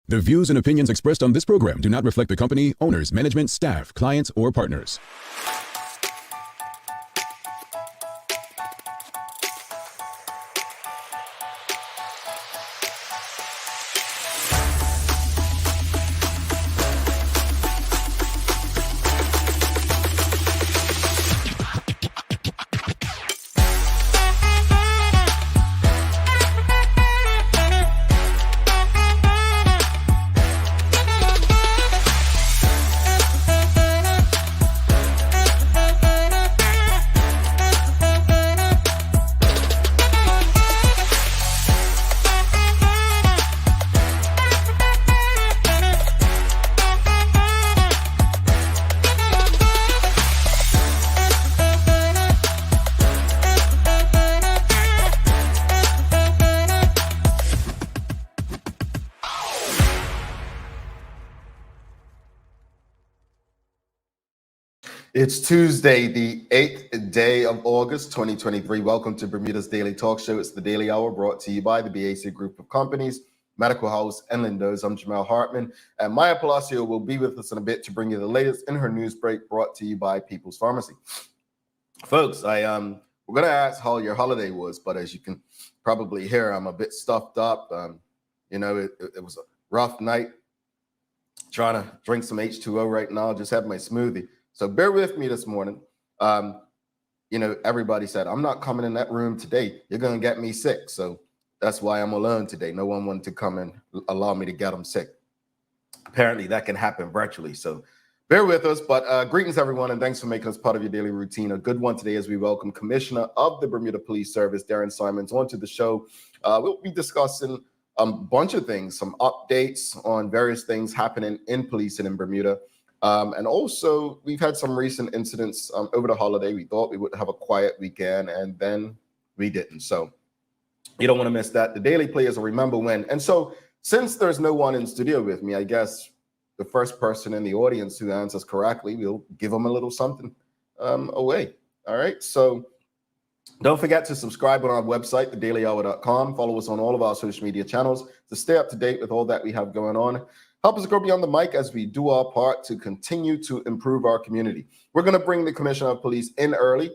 The views and opinions expressed on this program do not reflect the company, owners, management, staff, clients, or partners. It's Tuesday, the 8th day of August, 2023. Welcome to Bermuda's Daily Talk Show. It's the Daily Hour brought to you by the BAC Group of Companies, Medical House, and Lindos. I'm Jamal Hartman, and Maya Palacio will be with us in a bit to bring you the latest in her news break brought to you by People's Pharmacy. Folks, we're going to ask how your holiday was, but as you can probably hear, I'm a bit stuffed up. It was a rough night. Trying to drink some H2O right now, just had my smoothie. So bear with me this morning. Everybody said, I'm not coming in that room today. You're going to get me sick. So that's why I'm alone today. No one wanted to come and allow me to get them sick. Apparently that can happen virtually. So bear with us. But greetings, everyone, and thanks for making us part of your daily routine. A good one today as we welcome Commissioner of the Bermuda Police Service, Darrin Simons, onto the show. We'll be discussing a bunch of things, some updates on various things happening in policing in Bermuda. And also, we've had some recent incidents over the holiday. We thought we would have a quiet weekend, and then we didn't. So you don't want to miss that. The Daily Players will remember when. And so since there's no one in studio with me, I guess the first person in the audience who answers correctly, we'll give them a little something away. All right. So don't forget to subscribe on our website, thedailyhour.com. Follow us on all of our social media channels to stay up to date with all that we have going on. Help us grow beyond the mic as we do our part to continue to improve our community. We're going to bring the Commissioner of Police in early.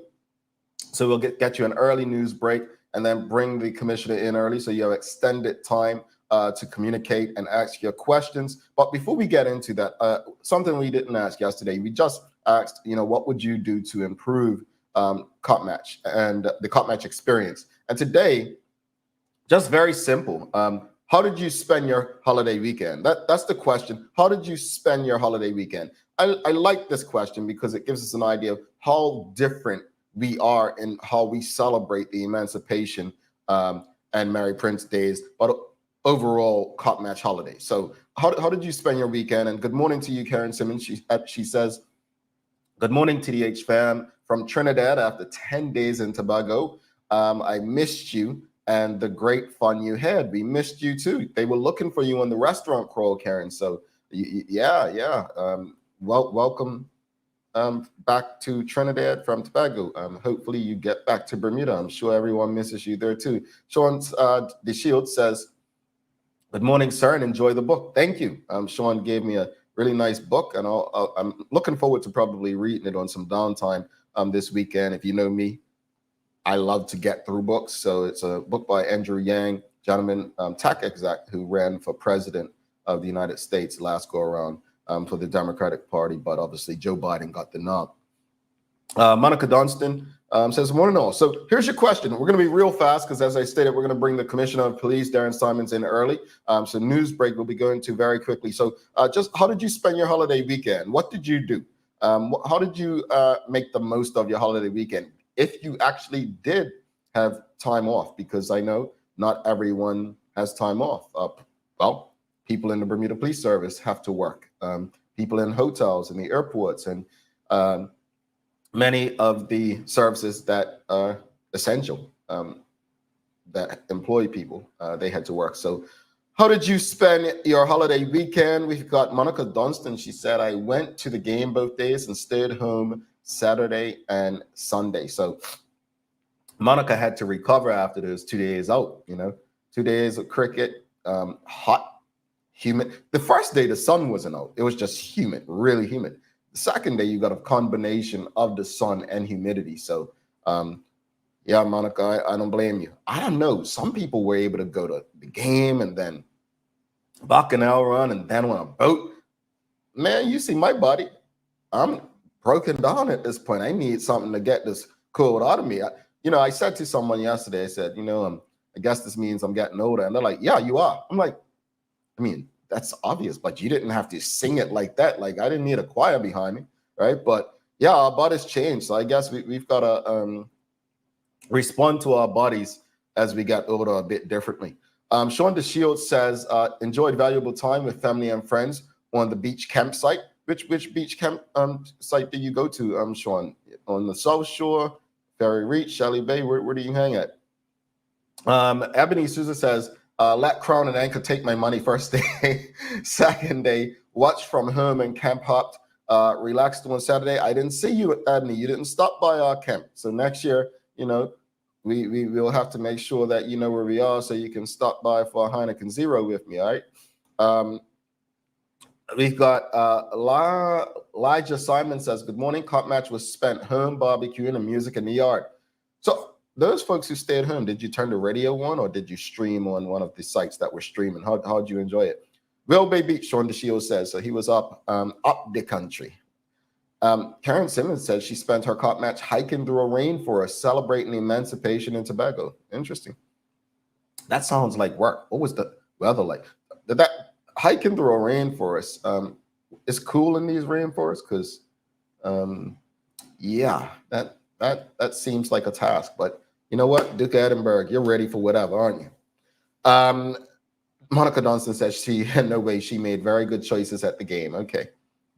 So we'll get you an early news break and then bring the Commissioner in early so you have extended time to communicate and ask your questions. But before we get into that, something we didn't ask yesterday, we just asked, what would you do to improve cop match and the cop match experience? And today, just very simple. How did you spend your holiday weekend? That's the question. How did you spend your holiday weekend? I like this question because it gives us an idea of how different we are in how we celebrate the Emancipation and Mary Prince days, but overall cop match holiday. So how did you spend your weekend? And good morning to you, Karen Simmons. She says, good morning, TDH fam from Trinidad after 10 days in Tobago. I missed you and the great fun you had. We missed you too. They were looking for you on the restaurant crawl, Karen. So yeah. Welcome back to Trinidad from Tobago. Hopefully you get back to Bermuda. I'm sure everyone misses you there too. Sean the Shield says, good morning, sir, and enjoy the book. Thank you. Sean gave me a really nice book, and I'm looking forward to probably reading it on some downtime this weekend. If you know me, I love to get through books. So it's a book by Andrew Yang, gentleman, tech exec who ran for president of the United States last go around for the Democratic Party, but obviously Joe Biden got the nod. Monica Dunstan says, morning all. So here's your question. We're going to be real fast because as I stated, we're going to bring the Commissioner of Police, Darrin Simons, in early. So news break we'll be going to very quickly. So just how did you spend your holiday weekend? What did you do? How did you make the most of your holiday weekend? If you actually did have time off, because I know not everyone has time off. Well, people in the Bermuda Police Service have to work. People in hotels and the airports and many of the services that are essential, that employ people, they had to work. So how did you spend your holiday weekend? We've got Monica Dunstan. She said, I went to the game both days and stayed home Saturday and Sunday. So Monica had to recover after those 2 days out, 2 days of cricket, hot, humid. The first day, the sun wasn't out. It was just humid, really humid. The second day, you got a combination of the sun and humidity. So, yeah, Monica, I don't blame you. I don't know. Some people were able to go to the game and then Bacchanal run and then on a boat. Man, you see my body. I'm broken down at this point. I need something to get this cold out of me. I said to someone yesterday, I said, I guess this means I'm getting older. And they're like, yeah, you are. I'm like, I mean, that's obvious, but you didn't have to sing it like that. Like, I didn't need a choir behind me, right? But yeah, our bodies change. So I guess we've got to respond to our bodies as we get older a bit differently. Sean DeShield says, enjoyed valuable time with family and friends on the beach campsite. Which beach camp site do you go to, Sean? On the South Shore, Ferry Reach, Shelley Bay? Where do you hang at? Ebony Souza says, let Crown and Anchor take my money first day. Second day, watch from home and camp hopped. Relaxed on Saturday. I didn't see you, Ebony. You didn't stop by our camp. So next year, we will have to make sure that you know where we are so you can stop by for a Heineken Zero with me, all right? We've got Elijah Simon says, good morning. Cop match was spent home barbecuing and music in the yard. So those folks who stayed home, did you turn the radio on or did you stream on one of the sites that were streaming? How'd you enjoy it? Will Bay Beach, Sean DeShield says, so he was up the country. Karen Simmons says she spent her cop match hiking through a rainforest, celebrating emancipation in Tobago. Interesting. That sounds like work. What was the weather like? That hiking through a rainforest is cool in these rainforests because, yeah, that seems like a task. But you know what, Duke Edinburgh, you're ready for whatever, aren't you? Monica Dunstan says she had no way she made very good choices at the game. Okay,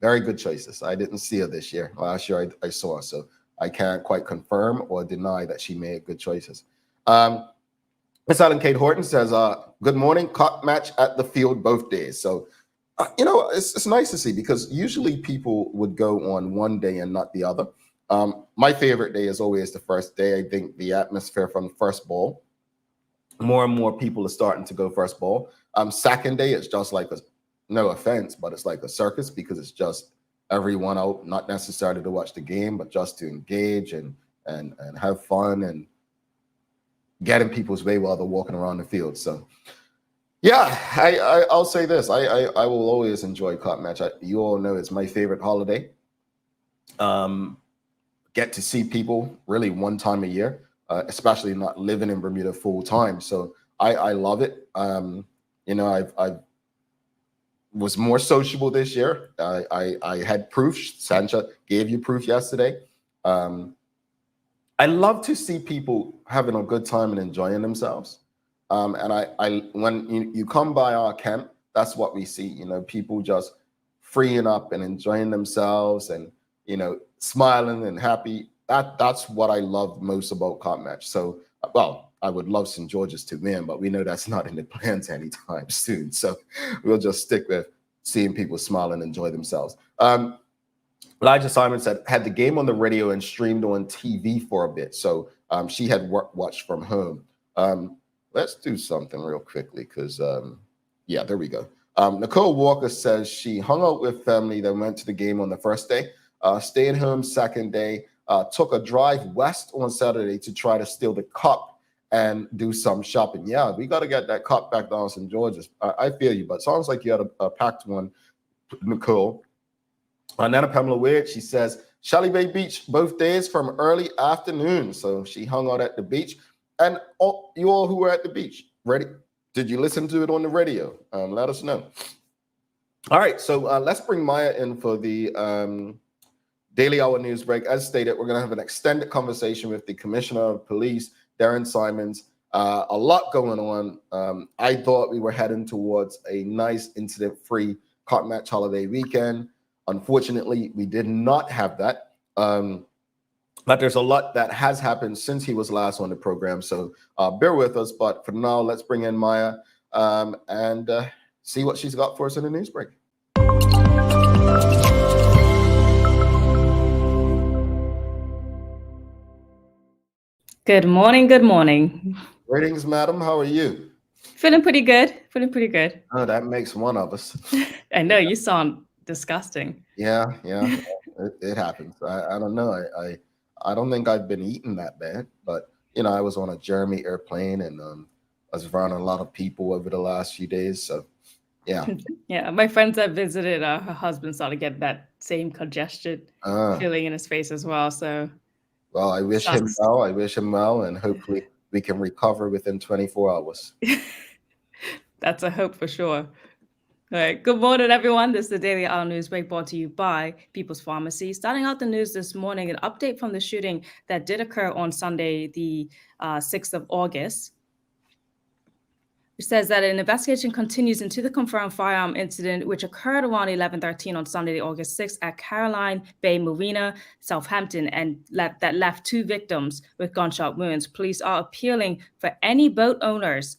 very good choices. I didn't see her this year. Last year I saw her, so I can't quite confirm or deny that she made good choices. Miss Ellen Kate Horton says, good morning, cop match at the field both days. So, it's nice to see because usually people would go on one day and not the other. My favorite day is always the first day. I think the atmosphere from the first ball, more and more people are starting to go first ball. Second day, it's just like no offense, but it's like a circus because it's just everyone out, not necessarily to watch the game, but just to engage and have fun and get in people's way while they're walking around the field. So, yeah, I'll say this: I will always enjoy cop match. You all know it's my favorite holiday. Get to see people really one time a year, especially not living in Bermuda full time. So I love it. I was more sociable this year. I had proof. Sancha gave you proof yesterday. I love to see people having a good time and enjoying themselves. And I when you come by our camp, that's what we see. People just freeing up and enjoying themselves and smiling and happy. That's what I love most about cop match. So, well, I would love St. George's to win, but we know that's not in the plans anytime soon. So we'll just stick with seeing people smile and enjoy themselves. Elijah Simon said, had the game on the radio and streamed on TV for a bit. So she had watched from home. Let's do something real quickly because, yeah, there we go. Nicole Walker says she hung out with family that went to the game on the first day, stayed home second day, took a drive west on Saturday to try to steal the cup and do some shopping. Yeah, we got to get that cup back down St. George's. I feel you, but sounds like you had a packed one, Nicole. Nana Pamela Weird, she says, Shelley Bay Beach, both days from early afternoon. So she hung out at the beach. And you all who were at the beach, ready? Did you listen to it on the radio? Let us know. All right, so let's bring Maya in for the Daily Hour news break. As stated, we're going to have an extended conversation with the Commissioner of Police, Darrin Simons. A lot going on. I thought we were heading towards a nice incident-free cop match holiday weekend. Unfortunately, we did not have that. But there's a lot that has happened since he was last on the program. So bear with us. But for now, let's bring in Maya and see what she's got for us in the news break. Good morning. Good morning. Greetings, madam. How are you? Feeling pretty good. Feeling pretty good. Oh, that makes one of us. I know you sound disgusting. Yeah, it happens. I don't know. I don't think I've been eating that bad, but I was on a Jeremy airplane and I was around a lot of people over the last few days. So yeah. Yeah, my friends that visited, her husband started getting that same congestion feeling in his face as well. So, well, I wish him sucks. well. I wish him well, and hopefully we can recover within 24 hours. That's a hope for sure. All right. Good morning, everyone. This is the Daily Hour News Break brought to you by People's Pharmacy. Starting out the news this morning, an update from the shooting that did occur on Sunday, the 6th of August. It says that an investigation continues into the confirmed firearm incident, which occurred around 11:13 on Sunday, August 6th, at Caroline Bay Marina, Southampton, and that left 2 victims with gunshot wounds. Police are appealing for any boat owners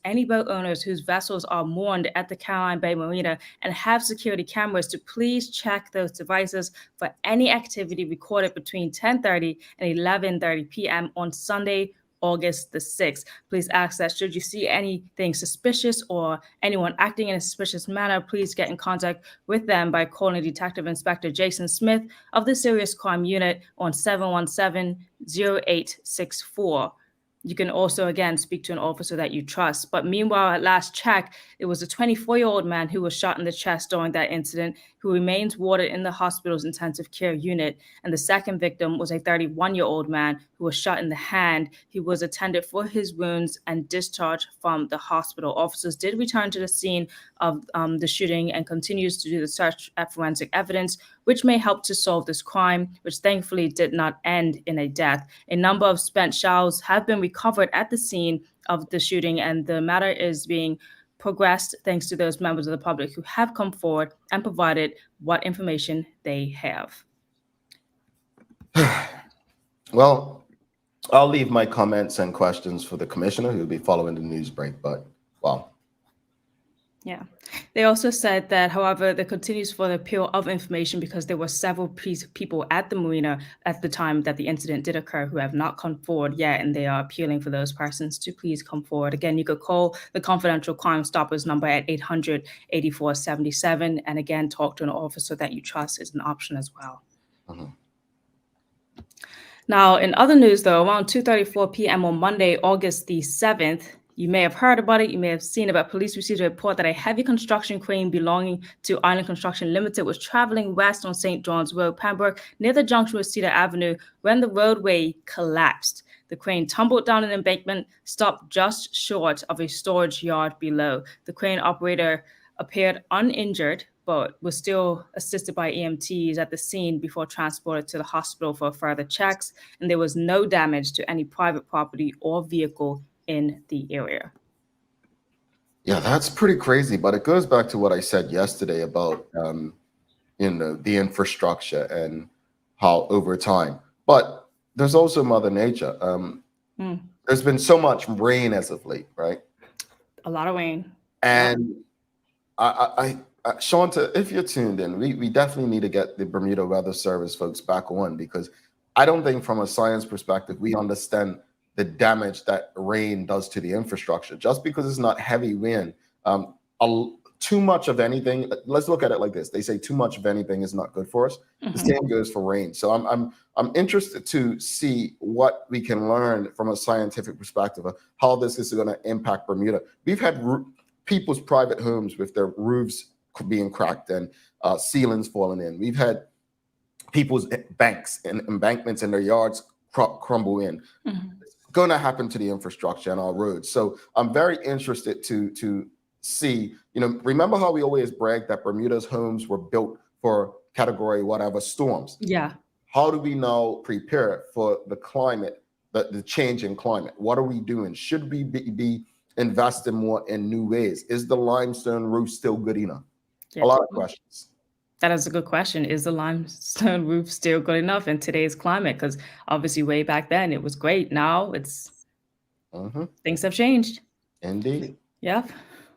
whose vessels are moored at the Caroline Bay Marina and have security cameras to please check those devices for any activity recorded between 10:30 and 11:30 p.m. on Sunday, August the 6th. Please ask that should you see anything suspicious or anyone acting in a suspicious manner, please get in contact with them by calling Detective Inspector Jason Smith of the Serious Crime Unit on 717-0864. You can also, again, speak to an officer that you trust. But meanwhile, at last check, it was a 24-year-old man who was shot in the chest during that incident, who remains warded in the hospital's intensive care unit. And the second victim was a 31-year-old man who was shot in the hand. He was attended for his wounds and discharged from the hospital. Officers did return to the scene of the shooting and continues to do the search at forensic evidence, which may help to solve this crime, which thankfully did not end in a death. A number of spent shells have been recovered at the scene of the shooting, and the matter is being progressed thanks to those members of the public who have come forward and provided what information they have. Well, I'll leave my comments and questions for the commissioner who will be following the news break, but wow. Yeah. They also said that, however, there continues for the appeal of information because there were several people at the marina at the time that the incident did occur who have not come forward yet, and they are appealing for those persons to please come forward. Again, you could call the confidential Crime Stoppers number at 800-8477, and again, talk to an officer that you trust is an option as well. Now, in other news, though, around 2:34 p.m. on Monday, August the 7th, you may have heard about it, you may have seen it, but police received a report that a heavy construction crane belonging to Island Construction Limited was traveling west on St. John's Road, Pembroke, near the junction with Cedar Avenue, when the roadway collapsed. The crane tumbled down an embankment, stopped just short of a storage yard below. The crane operator appeared uninjured, but was still assisted by EMTs at the scene before transported to the hospital for further checks, and there was no damage to any private property or vehicle in the area. Yeah, that's pretty crazy, but it goes back to what I said yesterday about the infrastructure and how over time. But there's also Mother Nature. There's been so much rain as of late, right? A lot of rain. And Shanta, if you're tuned in, we definitely need to get the Bermuda Weather Service folks back on, because I don't think from a science perspective we understand the damage that rain does to the infrastructure. Just because it's not heavy wind, too much of anything. Let's look at it like this: they say too much of anything is not good for us. The same goes for rain. So I'm interested to see what we can learn from a scientific perspective of how this is going to impact Bermuda. We've had people's private homes with their roofs being cracked and ceilings falling in. We've had people's banks and embankments in their yards crumble in. It's going to happen to the infrastructure and our roads. So I'm very interested to see, remember how we always brag that Bermuda's homes were built for category whatever storms? Yeah. How do we now prepare for the climate, the change in climate? What are we doing? Should we be investing more in new ways? Is the limestone roof still good enough? Yeah. A lot of questions. That is a good question. Is the limestone roof still good enough in today's climate? Because obviously way back then it was great. Now it's things have changed. Indeed. Yeah.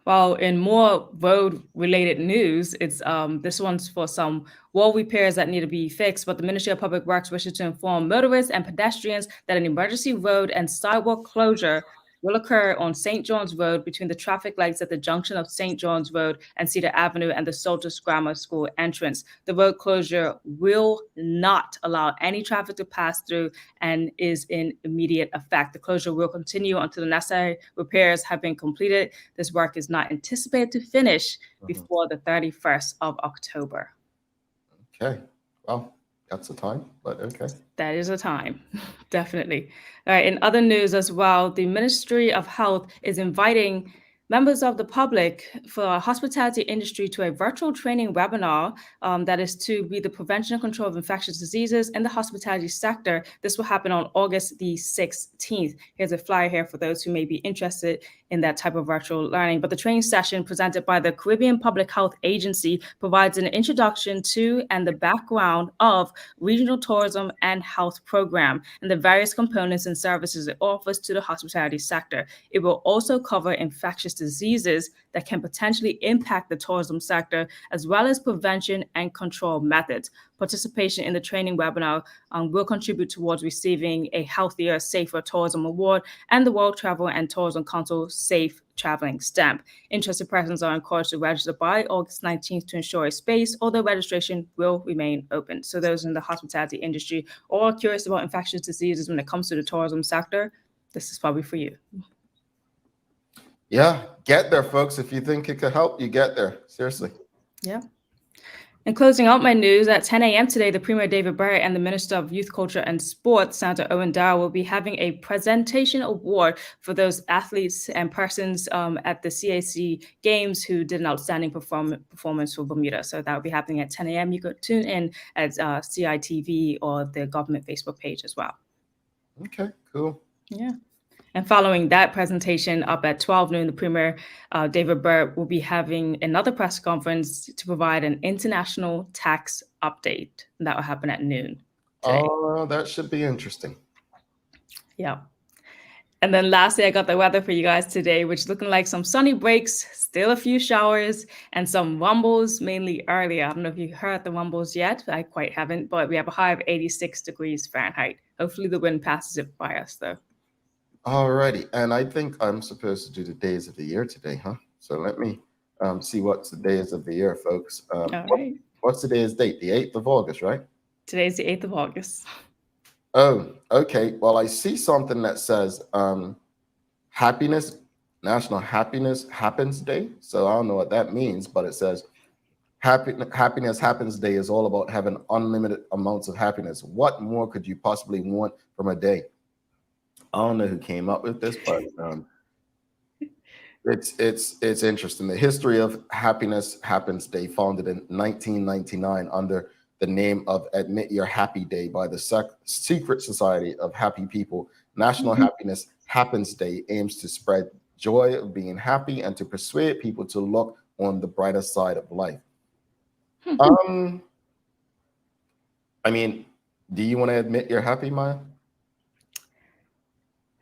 Well, in more road-related news, it's this one's for some wall repairs that need to be fixed, but the Ministry of Public Works wishes to inform motorists and pedestrians that an emergency road and sidewalk closure will occur on St. John's Road between the traffic lights at the junction of St. John's Road and Cedar Avenue and the Soltis Grammar School entrance. The road closure will not allow any traffic to pass through and is in immediate effect. The closure will continue until the necessary repairs have been completed. This work is not anticipated to finish before the 31st of October. Okay. Well, that's the time, but okay. That is a time, definitely. All right, in other news as well, the Ministry of Health is inviting members of the public for our hospitality industry to a virtual training webinar that is to be the prevention and control of infectious diseases in the hospitality sector. This will happen on August the 16th. Here's a flyer here for those who may be interested in that type of virtual learning. But the training session presented by the Caribbean Public Health Agency provides an introduction to and the background of regional tourism and health program and the various components and services it offers to the hospitality sector. It will also cover infectious diseases that can potentially impact the tourism sector, as well as prevention and control methods. Participation in the training webinar will contribute towards receiving a Healthier, Safer Tourism Award and the World Travel and Tourism Council Safe Traveling Stamp. Interested persons are encouraged to register by August 19th to ensure a space, although registration will remain open. So those in the hospitality industry or curious about infectious diseases when it comes to the tourism sector, this is probably for you. Yeah, get there, folks. If you think it could help, you get there. Seriously. Yeah. And closing out my news, at 10 a.m. today, the Premier David Barrett and the Minister of Youth, Culture and Sports, Senator Owen Dowell, will be having a presentation award for those athletes and persons at the CAC Games who did an outstanding performance for Bermuda. So that will be happening at 10 a.m. You could tune in at CITV or the government Facebook page as well. Okay, cool. Yeah. And following that presentation up at 12 noon, the Premier, David Barrett, will be having another press conference to provide an international tax update. And that will happen at noon today. Oh, that should be interesting. Yeah. And then lastly, I got the weather for you guys today, which is looking like some sunny breaks, still a few showers, and some rumbles, mainly earlier. I don't know if you heard the rumbles yet. I quite haven't, but we have a high of 86 degrees Fahrenheit. Hopefully the wind passes it by us, though. Alrighty, and I think I'm supposed to do the days of the year today, huh? So let me see what's the days of the year, folks. All right. What's today's date? The 8th of August, right? Today's the 8th of August. Oh, okay. Well, I see something that says National Happiness Happens Day. So I don't know what that means, but it says Happiness Happens Day is all about having unlimited amounts of happiness. What more could you possibly want from a day? I don't know who came up with this, but it's interesting. The history of Happiness Happens Day, founded in 1999 under the name of Admit Your Happy Day by the Secret Society of Happy People. National Happiness Happens Day aims to spread joy of being happy and to persuade people to look on the brighter side of life. I mean, do you want to admit you're happy, Maya?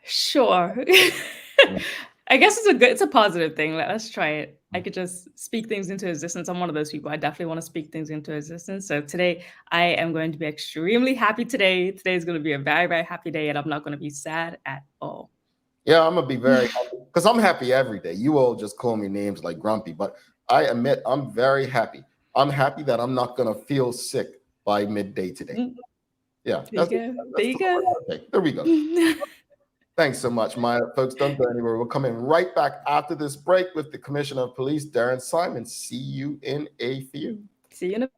Sure. I guess it's a positive thing. Let's try it. I could just speak things into existence. I'm one of those people. I definitely want to speak things into existence. So today I am going to be extremely happy today. Today is going to be a very, very happy day, and I'm not going to be sad at all. Yeah, I'm going to be very happy because I'm happy every day. You all just call me names like grumpy, but I admit I'm very happy. I'm happy that I'm not going to feel sick by midday today. Yeah. There you go. Okay, there we go. Thanks so much, Maya. Folks, don't go anywhere. We're coming right back after this break with the Commissioner of Police, Darrin Simons. See you in a few. See you in a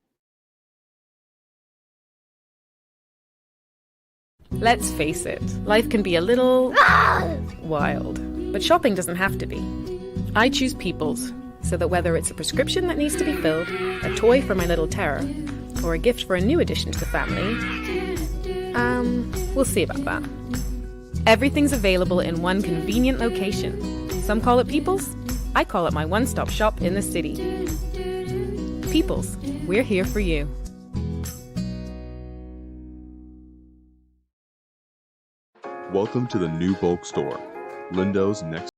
Let's face it, life can be a little wild, but shopping doesn't have to be. I choose People's, so that whether it's a prescription that needs to be filled, a toy for my little terror, or a gift for a new addition to the family, we'll see about that. Everything's available in one convenient location. Some call it People's. I call it my one-stop shop in the city. People's, we're here for you. Welcome to the new bulk store, Lindo's next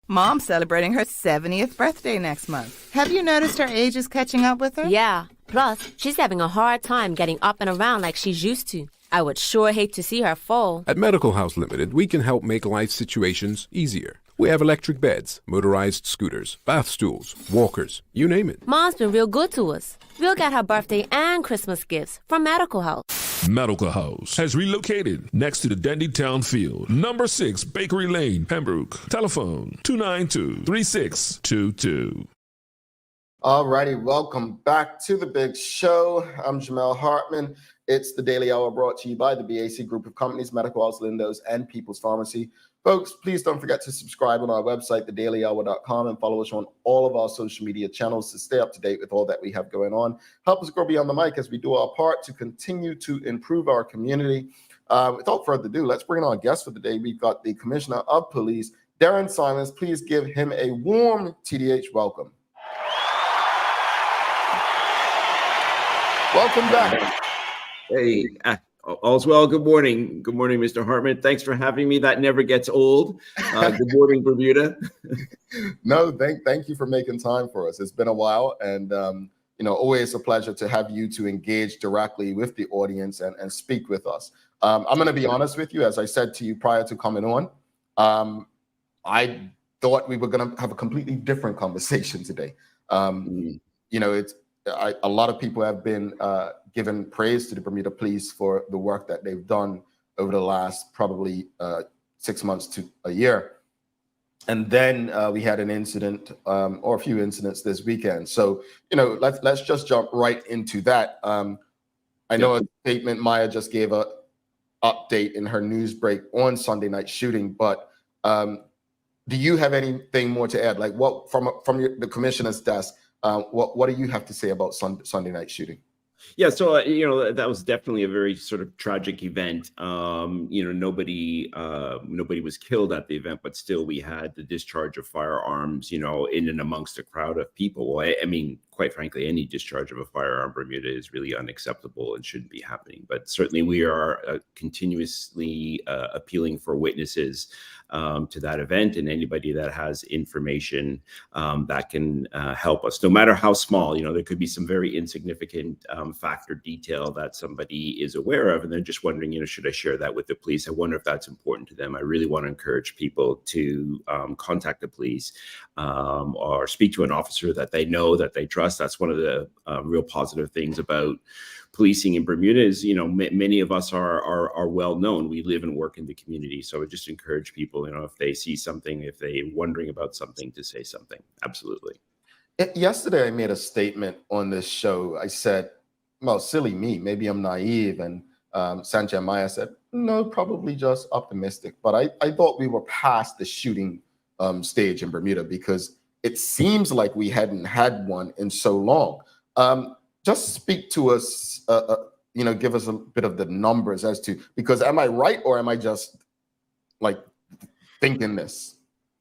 Mom's celebrating her 70th birthday next month. Have you noticed her age is catching up with her? Yeah. Plus, she's having a hard time getting up and around like she's used to. I would sure hate to see her fall. At Medical House Limited, we can help make life situations easier. We have electric beds, motorized scooters, bath stools, walkers, you name it. Mom's been real good to us. We'll get her birthday and Christmas gifts from Medical House. Medical House has relocated next to the Dendy Town Field. Number 6 Bakery Lane, Pembroke. Telephone 292-3622. All righty, welcome back to the big show. I'm Jamel Hartman. It's the Daily Hour brought to you by the BAC Group of Companies, Medical House Lindos, and People's Pharmacy. Folks, please don't forget to subscribe on our website, thedailyhour.com, and follow us on all of our social media channels to stay up to date with all that we have going on. Help us grow beyond the mic as we do our part to continue to improve our community. Without further ado, let's bring in our guest for the day. We've got the Commissioner of Police, Darrin Simons. Please give him a warm TDH welcome. Welcome back. Hey, all's well. Good morning. Good morning, Mr. Hartman. Thanks for having me. That never gets old. Good morning, Bermuda. No, thank you for making time for us. It's been a while, and always a pleasure to have you to engage directly with the audience and speak with us. I'm going to be honest with you, as I said to you prior to coming on. I thought we were going to have a completely different conversation today. A lot of people have been given praise to the Bermuda Police for the work that they've done over the last probably 6 months to a year. And then we had an incident or a few incidents this weekend. So, let's just jump right into that. I know a statement Maya just gave a update in her news break on Sunday night shooting, but do you have anything more to add? Like what from the commissioner's desk? What do you have to say about Sunday night shooting? Yeah, so that was definitely a very sort of tragic event. Nobody was killed at the event, but still we had the discharge of firearms, in and amongst a crowd of people. I mean, quite frankly, any discharge of a firearm in Bermuda is really unacceptable and shouldn't be happening. But certainly we are continuously appealing for witnesses to that event, and anybody that has information that can help us, no matter how small. There could be some very insignificant factor detail that somebody is aware of, and they're just wondering, should I share that with the police? I wonder if that's important to them. I really want to encourage people to contact the police or speak to an officer that they know, that they trust. That's one of the real positive things about policing in Bermuda is, many of us are well known. We live and work in the community. So I would just encourage people, if they see something, if they're wondering about something, to say something. Absolutely. Yesterday, I made a statement on this show. I said, well, silly me, maybe I'm naive. And Sanjay and Maya said, no, probably just optimistic. But I thought we were past the shooting stage in Bermuda because it seems like we hadn't had one in so long. Just speak to us, give us a bit of the numbers as to, because am I right or am I just like thinking this?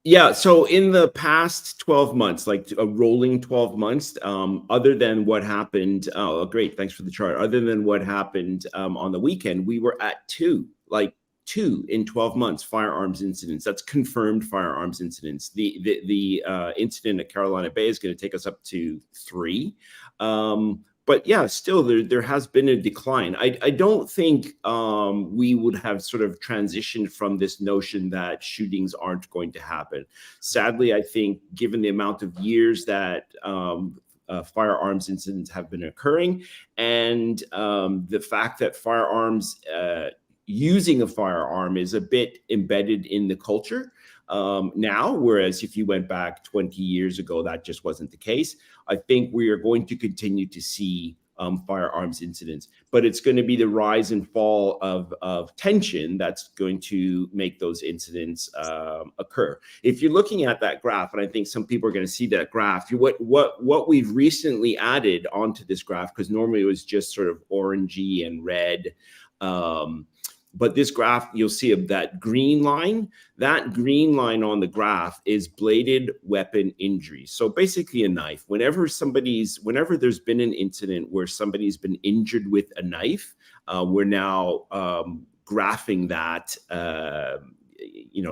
Yeah, so in the past 12 months, like a rolling 12 months, other than what happened, oh, great, thanks for the chart. Other than what happened on the weekend, we were at two in 12 months firearms incidents. That's confirmed firearms incidents. The incident at Carolina Bay is going to take us up to 3. But yeah, still there has been a decline. I don't think we would have sort of transitioned from this notion that shootings aren't going to happen. Sadly, I think given the amount of years that firearms incidents have been occurring, and the fact that using a firearm is a bit embedded in the culture now, whereas if you went back 20 years ago, that just wasn't the case. I think we are going to continue to see firearms incidents, but it's going to be the rise and fall of tension that's going to make those incidents occur. If you're looking at that graph, and I think some people are going to see that graph, what we've recently added onto this graph, because normally it was just sort of orangey and red, but this graph, you'll see that green line. That green line on the graph is bladed weapon injuries. So basically a knife. Whenever there's been an incident where somebody's been injured with a knife, we're now graphing that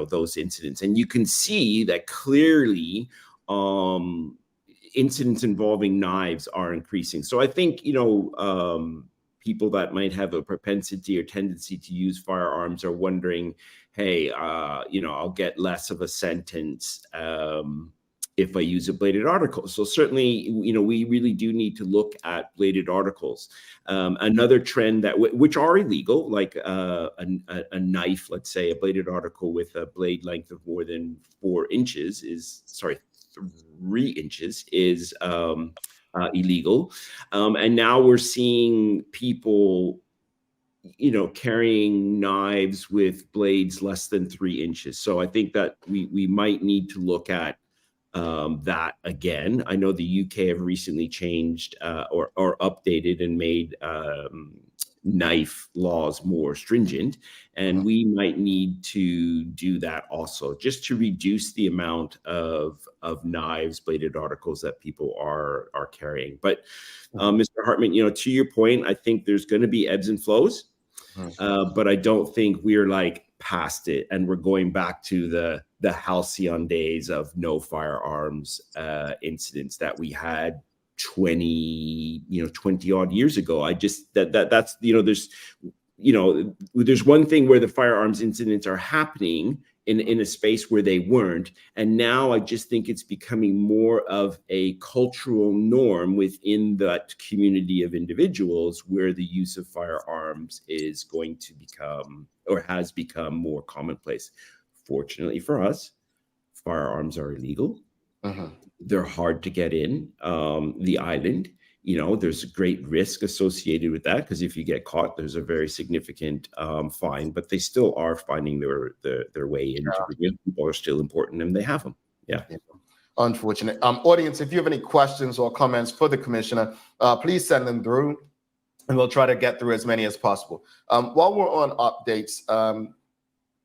those incidents. And you can see that clearly incidents involving knives are increasing. So I think, people that might have a propensity or tendency to use firearms are wondering, hey, I'll get less of a sentence if I use a bladed article. So certainly, we really do need to look at bladed articles. Another trend which are illegal, like a knife, let's say a bladed article with a blade length of more than 3 inches is illegal. And now we're seeing people, carrying knives with blades less than 3 inches. So I think that we might need to look at that again. I know the UK have recently changed or updated and made knife laws more stringent, and we might need to do that also, just to reduce the amount of knives, bladed articles that people are carrying. But Mr. Hartman, to your point, I think there's going to be ebbs and flows, but I don't think we're like past it and we're going back to the halcyon days of no firearms incidents that we had 20 odd years ago. I just that's there's one thing where the firearms incidents are happening in a space where they weren't, and now I just think it's becoming more of a cultural norm within that community of individuals where the use of firearms is going to become or has become more commonplace. Fortunately for us, firearms are illegal. They're hard to get in the island. There's a great risk associated with that, because if you get caught, there's a very significant fine, but they still are finding their way in. People are still important and they have them. Yeah. Unfortunate. Audience, if you have any questions or comments for the commissioner, please send them through and we'll try to get through as many as possible. While we're on updates,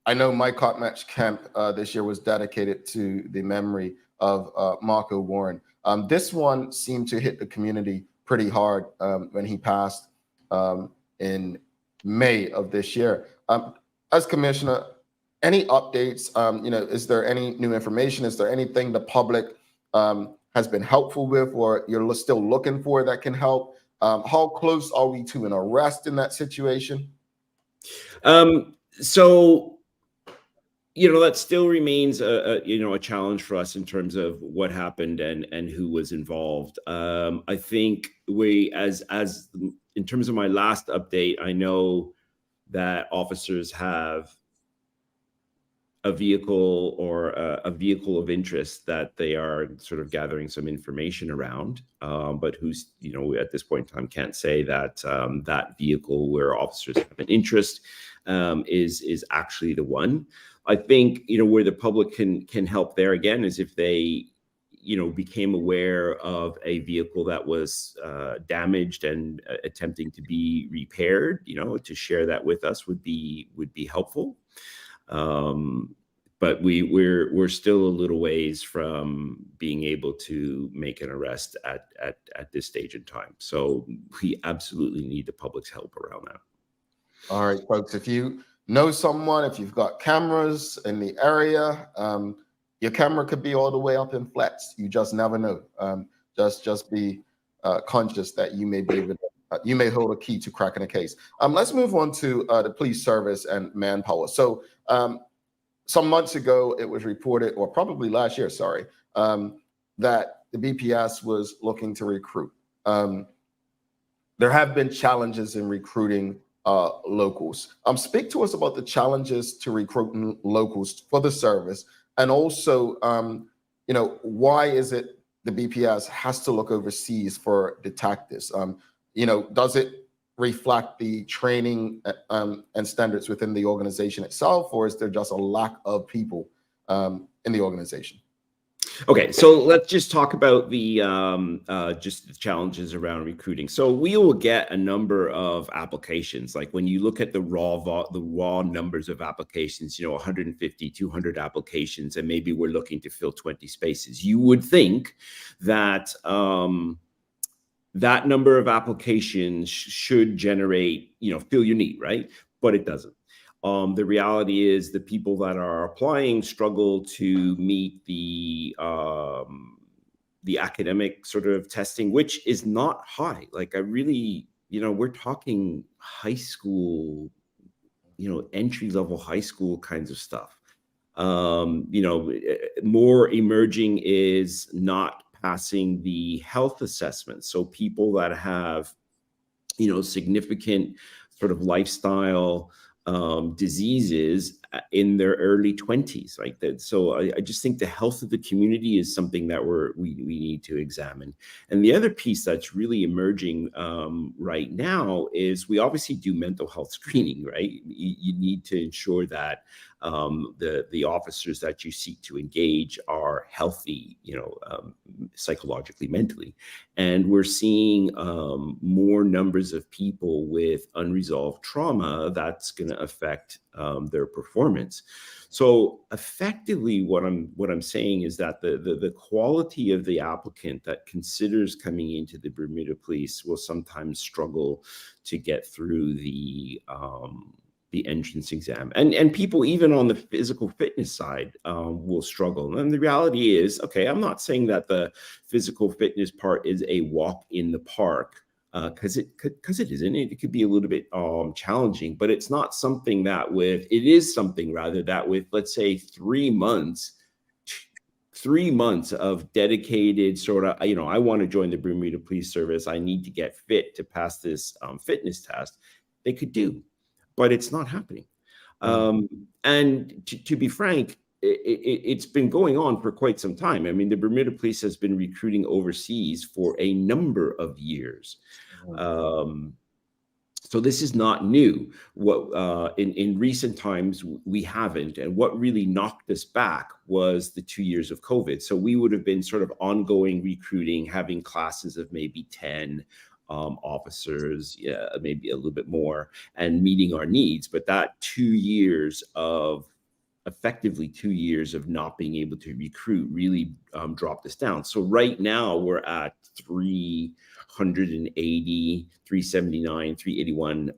I know my Cop Match Camp this year was dedicated to the memory of Marco Warren. This one seemed to hit the community pretty hard when he passed in May of this year. As commissioner, any updates? Is there any new information? Is there anything the public has been helpful with, or you're still looking for that can help? How close are we to an arrest in that situation? So that still remains a challenge for us in terms of what happened and who was involved. I think as in terms of my last update, I know that officers have a vehicle or a vehicle of interest that they are sort of gathering some information around, but who's at this point in time can't say that that vehicle where officers have an interest is actually the one. I think where the public can help there again is if they became aware of a vehicle that was damaged and attempting to be repaired, to share that with us would be helpful. But we're still a little ways from being able to make an arrest at this stage in time. So we absolutely need the public's help around that. All right, folks, if you know someone, if you've got cameras in the area, your camera could be all the way up in flats. You just never know. Just be conscious that you may be able to, you may hold a key to cracking a case. Let's move on to the police service and manpower. So some months ago, it was reported, or probably last year, sorry, that the BPS was looking to recruit. There have been challenges in recruiting locals. Speak to us about the challenges to recruiting locals for the service, and also, why is it the BPS has to look overseas for detectives? Does it reflect the training and standards within the organization itself, or is there just a lack of people in the organization? Okay, so let's just talk about the just the challenges around recruiting. So we will get a number of applications. Like when you look at the raw numbers of applications, 150, 200 applications, and maybe we're looking to fill 20 spaces. You would think that that number of applications should generate, fill your need, right? But it doesn't. The reality is the people that are applying struggle to meet the academic sort of testing, which is not high. Like I really, we're talking high school, entry level high school kinds of stuff. More emerging is not passing the health assessment. So people that have, significant sort of lifestyle diseases in their early 20s, right? So I just think the health of the community is something that we need to examine. And the other piece that's really emerging right now is we obviously do mental health screening, right? You need to ensure that the officers that you seek to engage are healthy, psychologically, mentally. And we're seeing more numbers of people with unresolved trauma that's going to affect their performance. So effectively, what I'm saying is that the quality of the applicant that considers coming into the Bermuda Police will sometimes struggle to get through the entrance exam, and people even on the physical fitness side will struggle. And the reality is, okay, I'm not saying that the physical fitness part is a walk in the park, because it isn't. It could be a little bit challenging, but it's not something that it is something rather that with, let's say, 3 months of dedicated sort of, I want to join the Bermuda Police Service, I need to get fit to pass this fitness test, they could do. But it's not happening. And to be frank, it's been going on for quite some time. I mean, the Bermuda Police has been recruiting overseas for a number of years. So this is not new. What in recent times we haven't, and what really knocked us back was the 2 years of COVID. So we would have been sort of ongoing recruiting, having classes of maybe 10 officers, maybe a little bit more, and meeting our needs. But that 2 years of effectively 2 years of not being able to recruit really dropped us down. So right now we're at 380, 379, 381.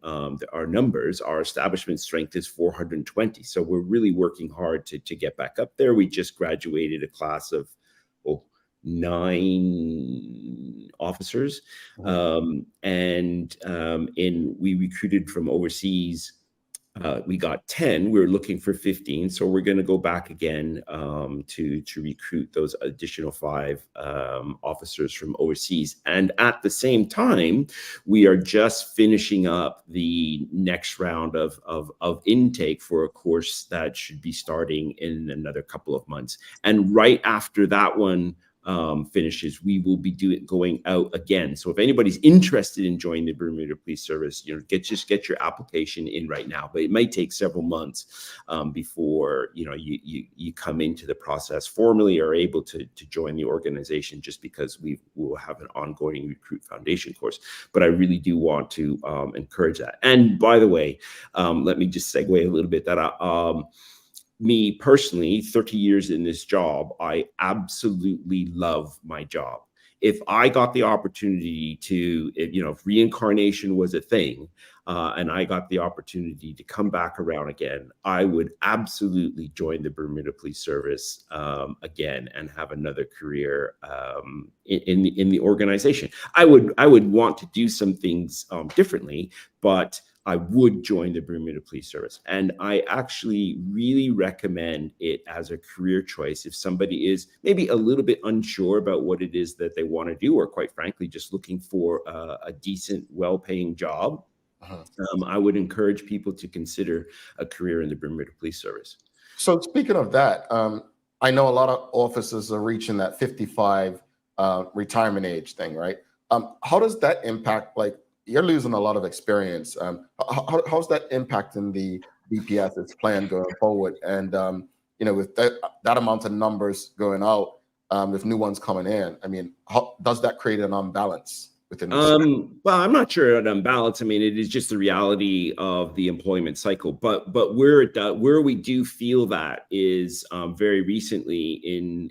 Our numbers, our establishment strength is 420. So we're really working hard to get back up there. We just graduated a class of 9 officers, we recruited from overseas. We got 10. We're looking for 15, so we're going to go back again to recruit those additional 5 officers from overseas. And at the same time, we are just finishing up the next round of intake for a course that should be starting in another couple of months. And right after that one finishes, we will be going out again. So if anybody's interested in joining the Bermuda Police Service, get your application in right now. But it might take several months before you come into the process formally or able to join the organization, just because we will have an ongoing recruit foundation course. But I really do want to encourage that. And by the way, let me just segue a little bit that me personally, 30 years in this job, I absolutely love my job. If I got the opportunity to, if reincarnation was a thing, and I got the opportunity to come back around again, I would absolutely join the Bermuda Police Service again and have another career in the organization. I would want to do some things differently, but I would join the Bermuda Police Service. And I actually really recommend it as a career choice if somebody is maybe a little bit unsure about what it is that they want to do, or quite frankly, just looking for a decent, well-paying job. I would encourage people to consider a career in the Bermuda Police Service. So speaking of that, I know a lot of officers are reaching that 55 retirement age thing, right? How does that impact, like, you're losing a lot of experience. How's that impacting the BPS's plan going forward? And with that amount of numbers going out, with new ones coming in, I mean, how does that create an unbalance within the well, I'm not sure an unbalance. I mean, it is just the reality of the employment cycle. But where we do feel that is very recently in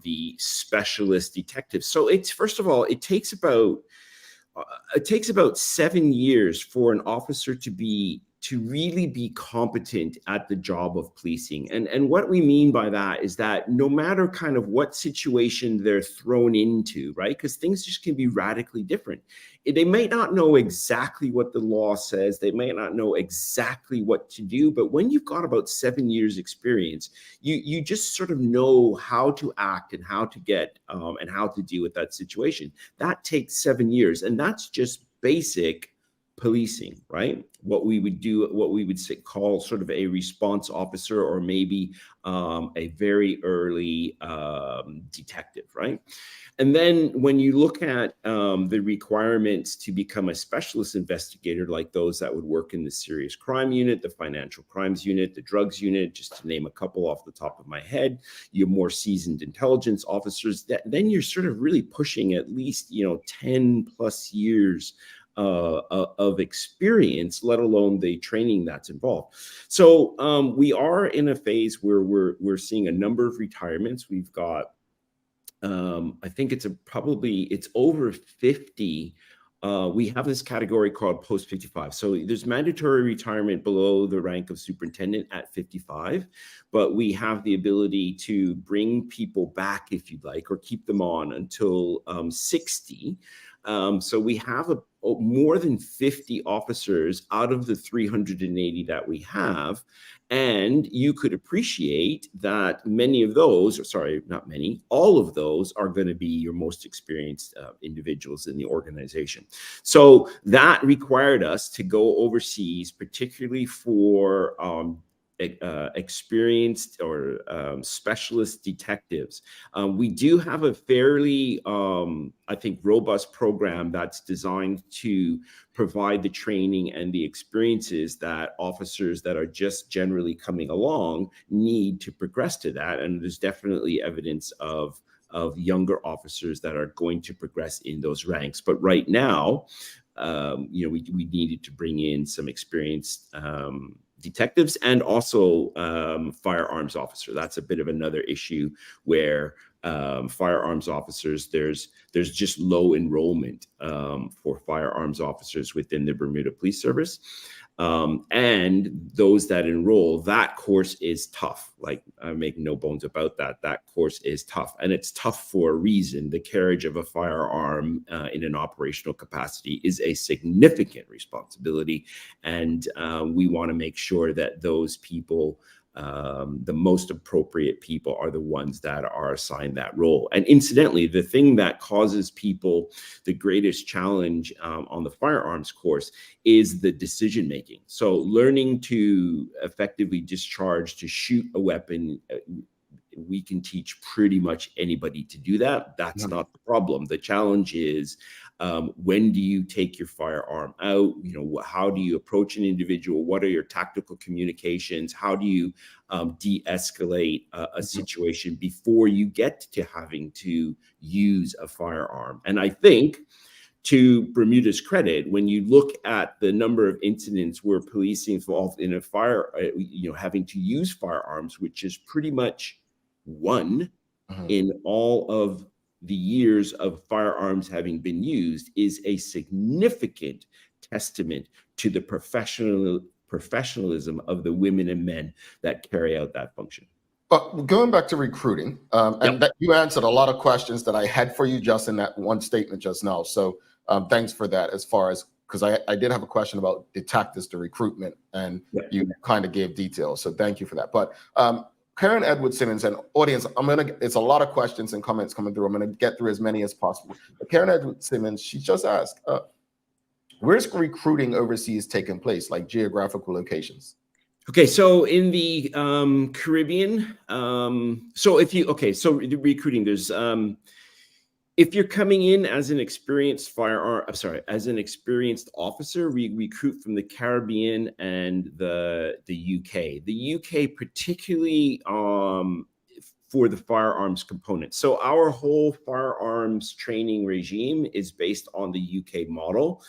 the specialist detectives. So it's, first of all, it takes about 7 years for an officer to be to really be competent at the job of policing. And what we mean by that is that no matter kind of what situation they're thrown into, right? Because things just can be radically different. They may not know exactly what the law says. They may not know exactly what to do. But when you've got about 7 years experience, you just sort of know how to act and how to get and how to deal with that situation. That takes 7 years. And that's just basic policing, right? What we would do, what we would call sort of a response officer, or maybe a very early detective, right? And then when you look at the requirements to become a specialist investigator, like those that would work in the serious crime unit, the financial crimes unit, the drugs unit, just to name a couple off the top of my head, you have more seasoned intelligence officers, then you're sort of really pushing at least, 10 plus years of experience, let alone the training that's involved. So we are in a phase where we're seeing a number of retirements. We've got, I think it's over 50. We have this category called post 55. So there's mandatory retirement below the rank of superintendent at 55, but we have the ability to bring people back if you'd like, or keep them on until 60. So we have more than 50 officers out of the 380 that we have. And you could appreciate that many of those, or sorry, not many, all of those are going to be your most experienced individuals in the organization. So that required us to go overseas, particularly for experienced or specialist detectives. We do have a fairly, I think, robust program that's designed to provide the training and the experiences that officers that are just generally coming along need to progress to that. And there's definitely evidence of younger officers that are going to progress in those ranks. But right now, we needed to bring in some experienced detectives and also firearms officer. That's a bit of another issue where firearms officers, there's just low enrollment for firearms officers within the Bermuda Police Service. And those that enroll, that course is tough. Like, I make no bones about that. That course is tough, and it's tough for a reason. The carriage of a firearm in an operational capacity is a significant responsibility, and we want to make sure that those people, the most appropriate people, are the ones that are assigned that role. And incidentally, the thing that causes people the greatest challenge on the firearms course is the decision making. So learning to effectively discharge, to shoot a weapon, we can teach pretty much anybody to do that. That's not the problem. The challenge is, when do you take your firearm out? How do you approach an individual? What are your tactical communications? How do you de-escalate a situation before you get to having to use a firearm? And I think, to Bermuda's credit, when you look at the number of incidents where police involved in a fire, having to use firearms, which is pretty much one in all of the years of firearms having been used, is a significant testament to the professionalism of the women and men that carry out that function. But going back to recruiting, and that you answered a lot of questions that I had for you just in that one statement just now. So thanks for that. As far as, because I did have a question about detectives, the recruitment, and you kind of gave details. So thank you for that. But Karen Edward Simmons, and audience, it's a lot of questions and comments coming through. I'm going to get through as many as possible. But Karen Edward Simmons, she just asked, where's recruiting overseas taking place, like geographical locations? Okay, so in the Caribbean, so the recruiting, there's if you're coming in as an experienced as an experienced officer, we recruit from the Caribbean and the UK. The UK particularly for the firearms component. So our whole firearms training regime is based on the UK model.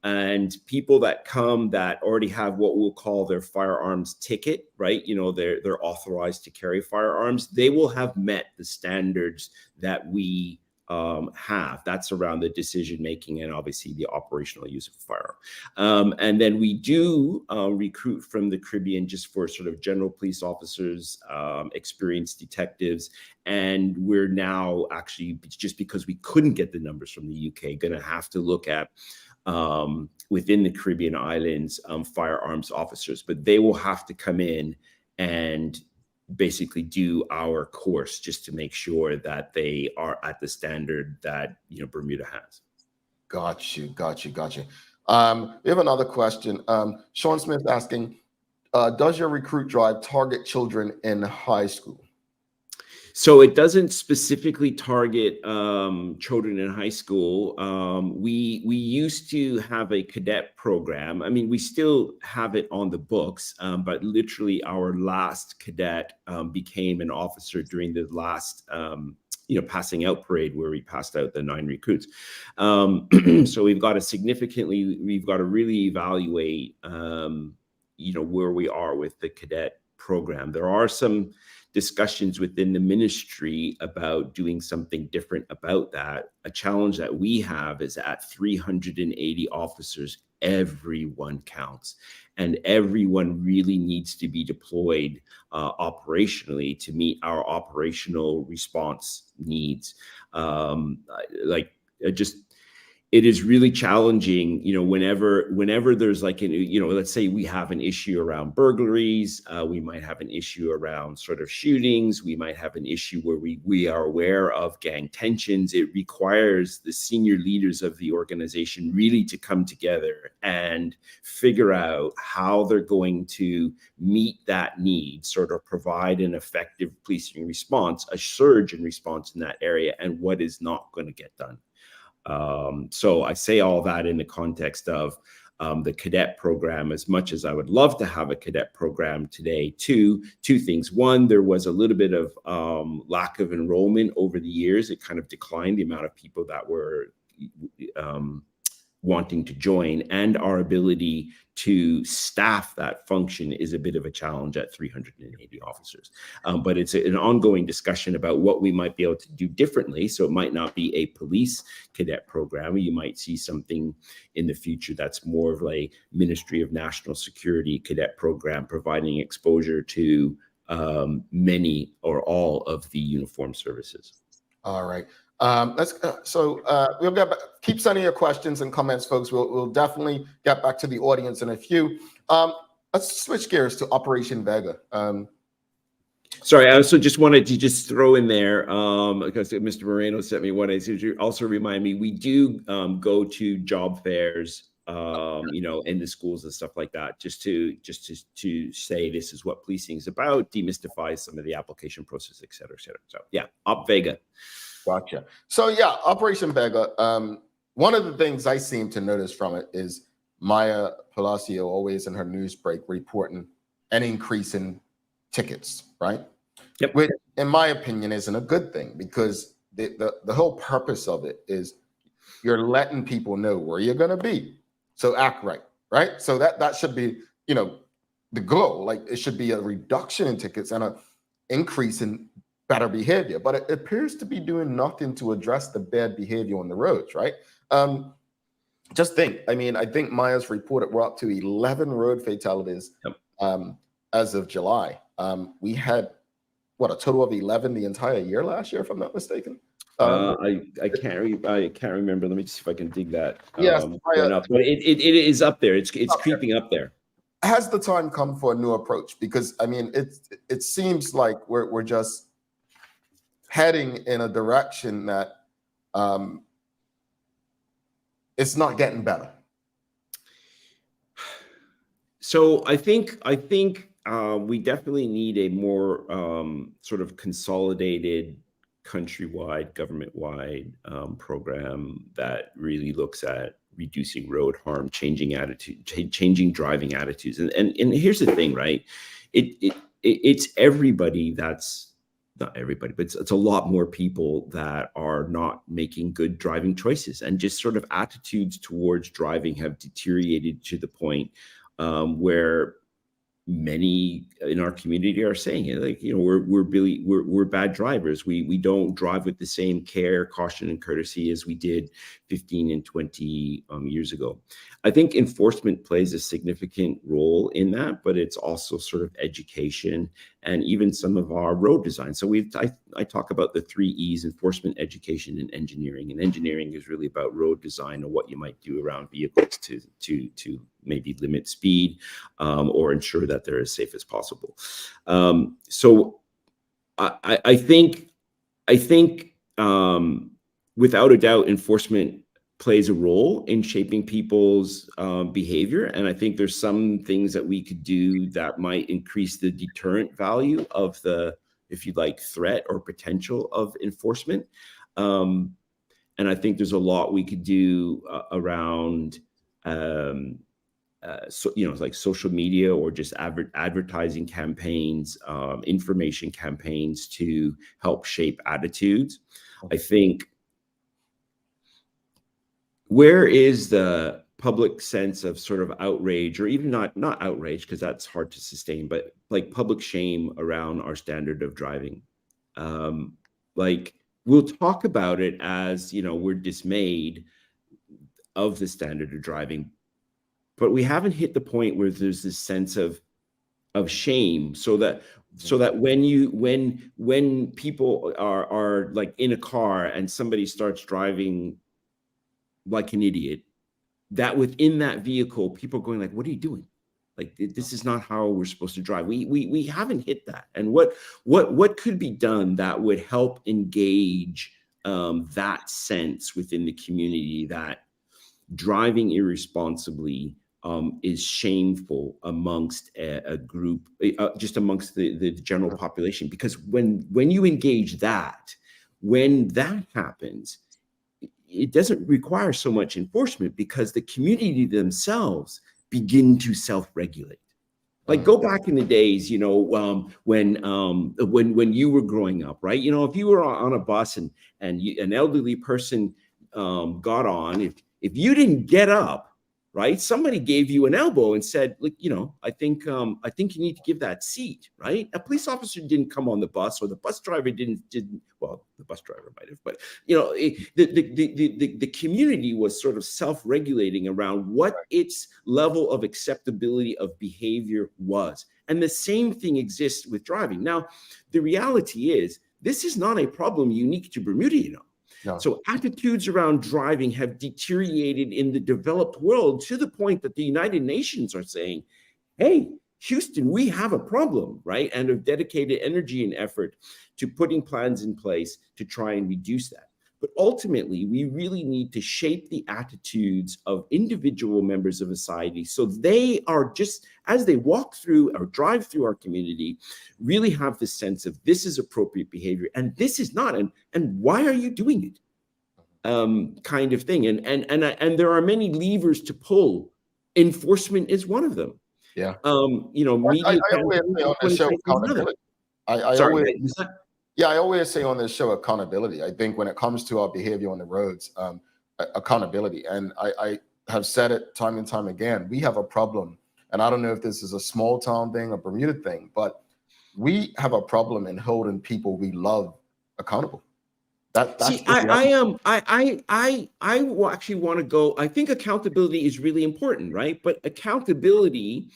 And people that come that already have what we'll call their firearms ticket, right? They're authorized to carry firearms. They will have met the standards that we have. That's around the decision making and obviously the operational use of a firearm. And then we do recruit from the Caribbean just for sort of general police officers, experienced detectives. And we're now actually, just because we couldn't get the numbers from the UK, going to have to look at within the Caribbean islands, firearms officers, but they will have to come in and basically do our course just to make sure that they are at the standard that, you know, Bermuda has. Got you. We have another question. Sean Smith asking, does your recruit drive target children in high school? So it doesn't specifically target children in high school. We used to have a cadet program. I mean, we still have it on the books, but literally our last cadet became an officer during the last passing out parade where we passed out the 9 recruits. So we've got to really evaluate where we are with the cadet program. There are some discussions within the ministry about doing something different about that. A challenge that we have is at 380 officers, everyone counts, and everyone really needs to be deployed operationally to meet our operational response needs. It is really challenging, whenever there's like, let's say we have an issue around burglaries, we might have an issue around sort of shootings, we might have an issue where we are aware of gang tensions. It requires the senior leaders of the organization really to come together and figure out how they're going to meet that need, sort of provide an effective policing response, a surge in response in that area, and what is not going to get done. So I say all that in the context of the cadet program. As much as I would love to have a cadet program today, two things. One, there was a little bit of lack of enrollment over the years. It kind of declined the amount of people that were wanting to join, and our ability to staff that function is a bit of a challenge at 380 officers. But it's an ongoing discussion about what we might be able to do differently. So it might not be a police cadet program. You might see something in the future that's more of a Ministry of National Security cadet program, providing exposure to many or all of the uniformed services. All right. We'll get back. Keep sending your questions and comments, folks. We'll definitely get back to the audience in a few. Let's switch gears to Operation Vega. Sorry, I also just wanted to just throw in there, because Mr. Moreno sent me one. I said, you also remind me, we do go to job fairs, in the schools and stuff like that, just to say this is what policing is about, demystify some of the application process, et cetera, et cetera. So yeah, Op Vega. Gotcha. So yeah, Operation Vega. One of the things I seem to notice from it is Maya Palacio always in her news break reporting an increase in tickets, right? Yep. Which, in my opinion, isn't a good thing, because the whole purpose of it is you're letting people know where you're going to be. So act right, right? So that should be, the goal. Like, it should be a reduction in tickets and an increase in better behavior, but it appears to be doing nothing to address the bad behavior on the roads, right? Just think, I think Maya's reported we're up to 11 road fatalities. Yep. As of July. We had a total of 11 the entire year last year, if I'm not mistaken. I can't remember. Let me see if I can dig that. Yes, but it is up there. It's creeping up there. Has the time come for a new approach? Because it seems like we're just heading in a direction that it's not getting better. So I think we definitely need a more sort of consolidated, countrywide, government-wide program that really looks at reducing road harm, changing driving attitudes. And here's the thing, right? It's everybody that's not everybody, but it's a lot more people that are not making good driving choices, and just sort of attitudes towards driving have deteriorated to the point where many in our community are saying it, like, we're bad drivers. We don't drive with the same care, caution, and courtesy as we did 15 and 20 years ago. I think enforcement plays a significant role in that, but it's also sort of education and even some of our road design. So I talk about the 3 E's: enforcement, education, and engineering. And engineering is really about road design and what you might do around vehicles to maybe limit speed or ensure that they're as safe as possible. So I think without a doubt, enforcement plays a role in shaping people's behavior. And I think there's some things that we could do that might increase the deterrent value of the, if you like, threat or potential of enforcement. And I think there's a lot we could do around, like social media or just advertising campaigns, information campaigns to help shape attitudes. I think, where is the public sense of sort of outrage, or even not outrage, because that's hard to sustain, but like public shame around our standard of driving? Like, we'll talk about it as, we're dismayed of the standard of driving, but we haven't hit the point where there's this sense of shame, so that when people are like in a car and somebody starts driving like an idiot, that within that vehicle, people are going like, what are you doing? Like, this is not how we're supposed to drive. We haven't hit that. And what could be done that would help engage that sense within the community that driving irresponsibly is shameful amongst a group, just amongst the general population? Because when you engage that, when that happens, it doesn't require so much enforcement, because the community themselves begin to self-regulate. Like, go back in the days, when you were growing up, right? If you were on a bus and an elderly person got on, if you didn't get up, right, somebody gave you an elbow and said, like, I think you need to give that seat, right? A police officer didn't come on the bus, or the bus driver didn't. Well, the bus driver might have, but the community was sort of self-regulating around what its level of acceptability of behavior was. And the same thing exists with driving. Now, the reality is, this is not a problem unique to Bermuda, No. So attitudes around driving have deteriorated in the developed world to the point that the United Nations are saying, hey, Houston, we have a problem, right? And have dedicated energy and effort to putting plans in place to try and reduce that. But ultimately, we really need to shape the attitudes of individual members of society, so they are, just as they walk through or drive through our community, really have this sense of, this is appropriate behavior and this is not, and why are you doing it, kind of thing. And there are many levers to pull. Enforcement is one of them. Yeah. Media. I always say on this show, accountability. I always say on this show, accountability. I think when it comes to our behavior on the roads, accountability. And I have said it time and time again, we have a problem. And I don't know if this is a small town thing or Bermuda thing, but we have a problem in holding people we love accountable. That's I actually want to go. I think accountability is really important, right? But accountability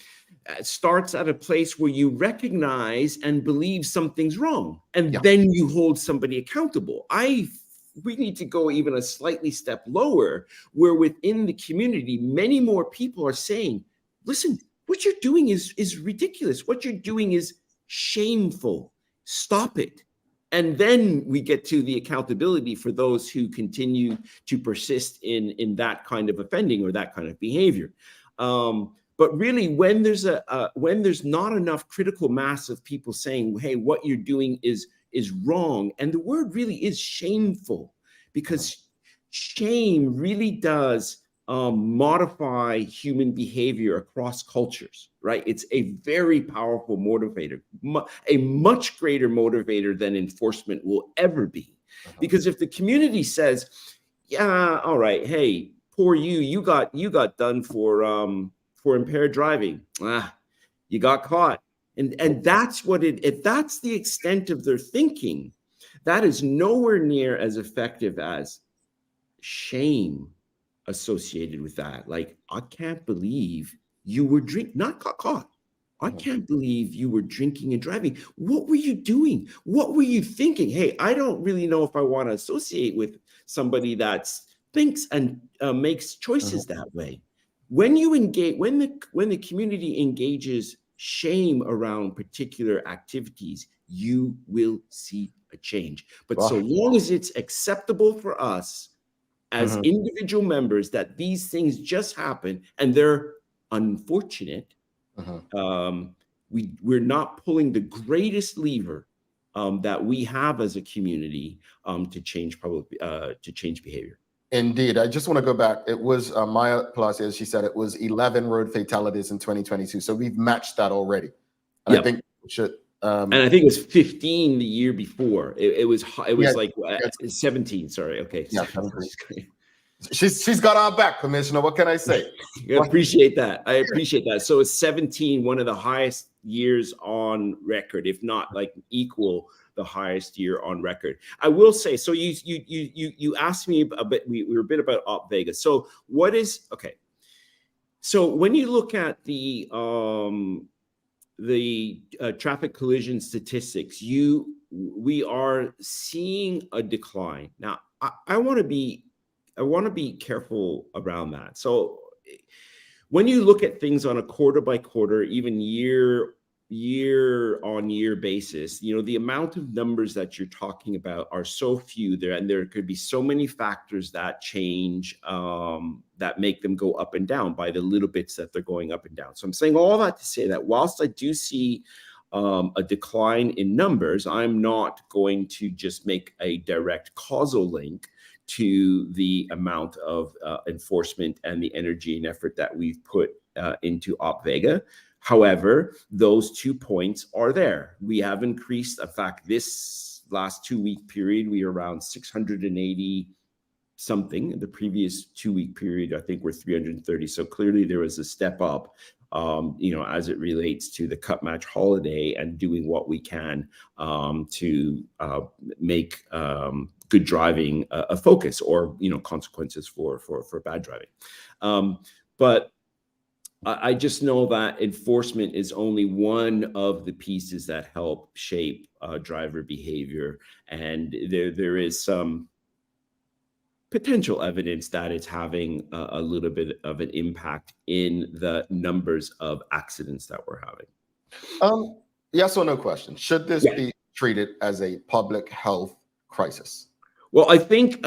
starts at a place where you recognize and believe something's wrong, and then you hold somebody accountable. We need to go even a slightly step lower, where within the community, many more people are saying, listen, what you're doing is ridiculous. What you're doing is shameful. Stop it. And then we get to the accountability for those who continue to persist in that kind of offending or that kind of behavior. But really, when there's not enough critical mass of people saying, hey, what you're doing is wrong, and the word really is shameful, because shame really does modify human behavior across cultures, right? It's a very powerful motivator, a much greater motivator than enforcement will ever be. Because if the community says, yeah, all right, hey, poor you got done for impaired driving. You got caught. And that's what if that's the extent of their thinking, that is nowhere near as effective as shame associated with that. Like, I can't believe you were not got caught. I can't believe you were drinking and driving. What were you doing? What were you thinking? Hey, I don't really know if I want to associate with somebody that thinks and makes choices that way. When you engage, when the community engages shame around particular activities, you will see a change. But so long as it's acceptable for us as individual members that these things just happen and they're unfortunate, we're not pulling the greatest lever that we have as a community to change behavior. Indeed. I just want to go back. It was Maya Palacio, as she said, it was 11 road fatalities in 2022. So we've matched that already. And I think we should. And I think it was 15 the year before. It was like 17. Sorry. Okay. Yeah, she's got our back, Commissioner. What can I say? I appreciate that. So it's 17, one of the highest years on record, if not like equal the highest year on record. I will say, so you asked me a bit, we were a bit about Op Vega. So what is, okay. So when you look at the traffic collision statistics, we are seeing a decline. Now, I want to be careful around that. So when you look at things on a quarter by quarter, even year on year basis, the amount of numbers that you're talking about are so few there, and there could be so many factors that change that make them go up and down by the little bits that they're going up and down. So I'm saying all that to say that whilst I do see a decline in numbers, I'm not going to just make a direct causal link to the amount of enforcement and the energy and effort that we've put into Op Vega. However, those 2 points are there. We have increased. In fact, this last 2-week period, we are around 680 something. The previous 2-week period, I think we're 330. So clearly there was a step up, as it relates to the cut match holiday and doing what we can to make good driving a focus, or consequences for bad driving. But I just know that enforcement is only one of the pieces that help shape driver behavior, and there is some potential evidence that it's having a little bit of an impact in the numbers of accidents that we're having. Yes or no question. Should this be treated as a public health crisis? Well, I think.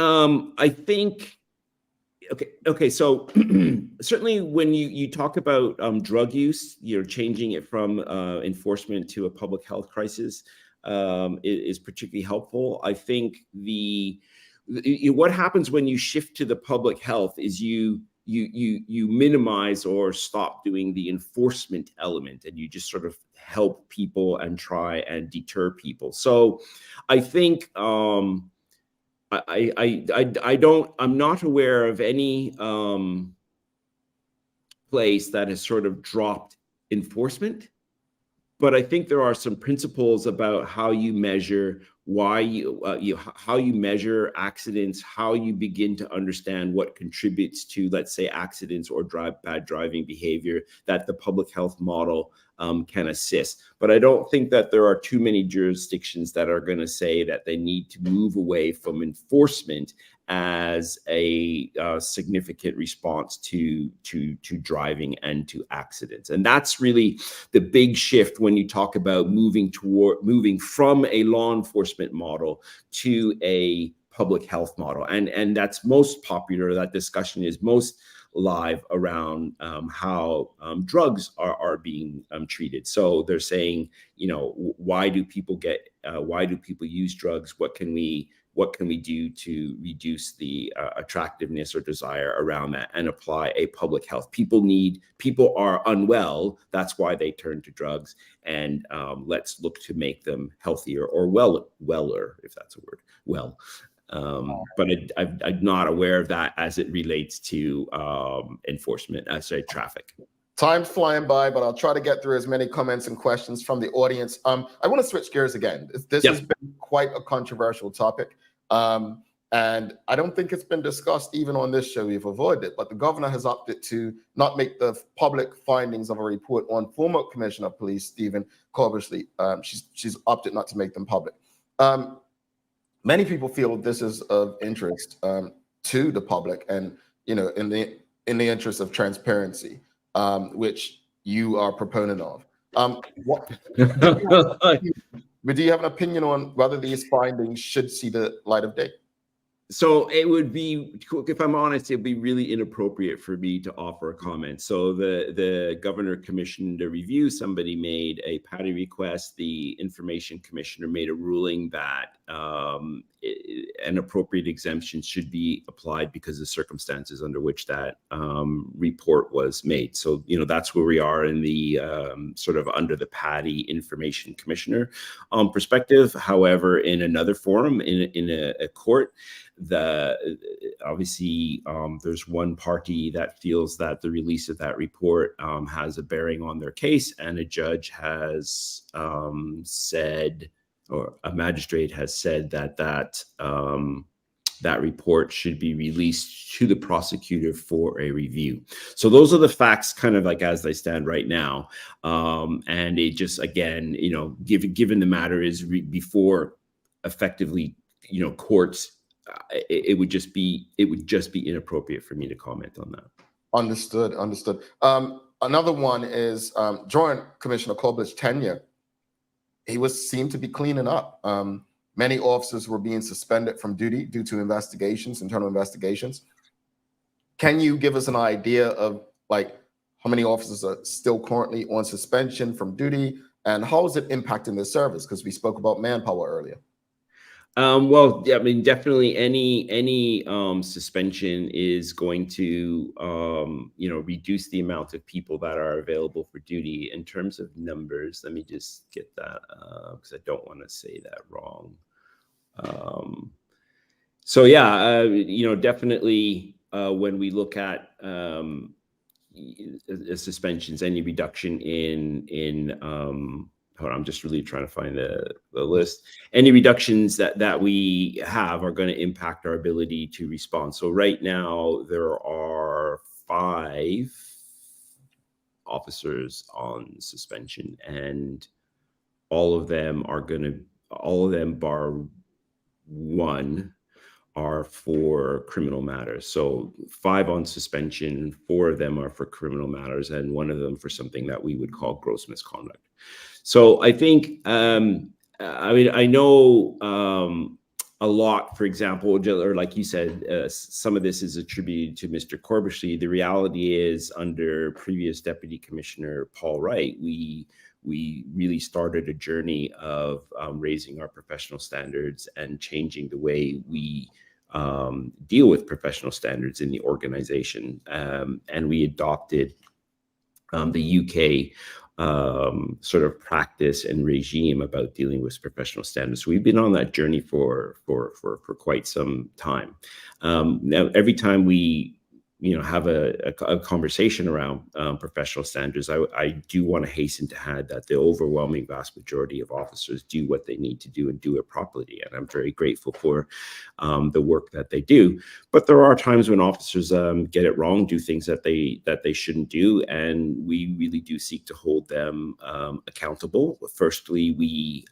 Okay. So certainly, when you talk about drug use, changing it from enforcement to a public health crisis is particularly helpful. I think what happens when you shift to the public health is you minimize or stop doing the enforcement element, and you just sort of help people and try and deter people. So I think I'm not aware of any place that has sort of dropped enforcement, but I think there are some principles about how you measure how you measure accidents, how you begin to understand what contributes to, let's say, accidents or bad driving behavior, that the public health model can assist. But I don't think that there are too many jurisdictions that are going to say that they need to move away from enforcement as a significant response to driving and to accidents. And that's really the big shift when you talk about moving from a law enforcement model to a public health model. And that's most popular. That discussion is most live around how drugs are being treated. So they're saying, why do people use drugs? What can we do to reduce the attractiveness or desire around that and apply a public health? People are unwell. That's why they turn to drugs. And let's look to make them healthier or weller, if that's a word, well. But I'm not aware of that as it relates to enforcement, traffic. Time's flying by, but I'll try to get through as many comments and questions from the audience. I want to switch gears again. This has been quite a controversial topic. And I don't think it's been discussed even on this show. We've avoided it, but the governor has opted to not make the public findings of a report on former Commissioner of Police Stephen Corbishley. She's opted not to make them public. Many people feel this is of interest to the public, and in the interest of transparency, which you are a proponent of. But do you have an opinion on whether these findings should see the light of day? So it would be, if I'm honest, it'd be really inappropriate for me to offer a comment. So the governor commissioned a review. Somebody made a PATI request. The information commissioner made a ruling that an appropriate exemption should be applied because of the circumstances under which that report was made. So, that's where we are in the sort of under the PATI information commissioner perspective. However, in another forum, in a court, obviously there's one party that feels that the release of that report has a bearing on their case, and a judge has said, or a magistrate has said that report should be released to the prosecutor for a review. So those are the facts, kind of like as they stand right now. And it just, again, given the matter is before effectively, courts. It would just be inappropriate for me to comment on that. Understood. Another one is during Commissioner Corbish's tenure, he seemed to be cleaning up. Many officers were being suspended from duty due to internal investigations. Can you give us an idea of how many officers are still currently on suspension from duty, and how is it impacting their service? Because we spoke about manpower earlier. Well, yeah, I mean, definitely any suspension is going to, reduce the amount of people that are available for duty. In terms of numbers, let me just get that because I don't want to say that wrong. So yeah, definitely when we look at suspensions, any reduction in hold on, I'm just really trying to find the list. Any reductions that we have are going to impact our ability to respond. So right now there are 5 officers on suspension, and all of them bar 1 are for criminal matters. So 5 on suspension, 4 of them are for criminal matters, and 1 of them for something that we would call gross misconduct. So I think, I know a lot, for example, or like you said, some of this is attributed to Mr. Corbishley. The reality is, under previous Deputy Commissioner Paul Wright, we really started a journey of raising our professional standards and changing the way we deal with professional standards in the organization. And we adopted the UK sort of practice and regime about dealing with professional standards. So we've been on that journey for quite some time. Now, every time we have a conversation around professional standards, I do want to hasten to add that the overwhelming vast majority of officers do what they need to do and do it properly. And I'm very grateful for the work that they do. But there are times when officers get it wrong, do things that they shouldn't do, and we really do seek to hold them accountable. Firstly, we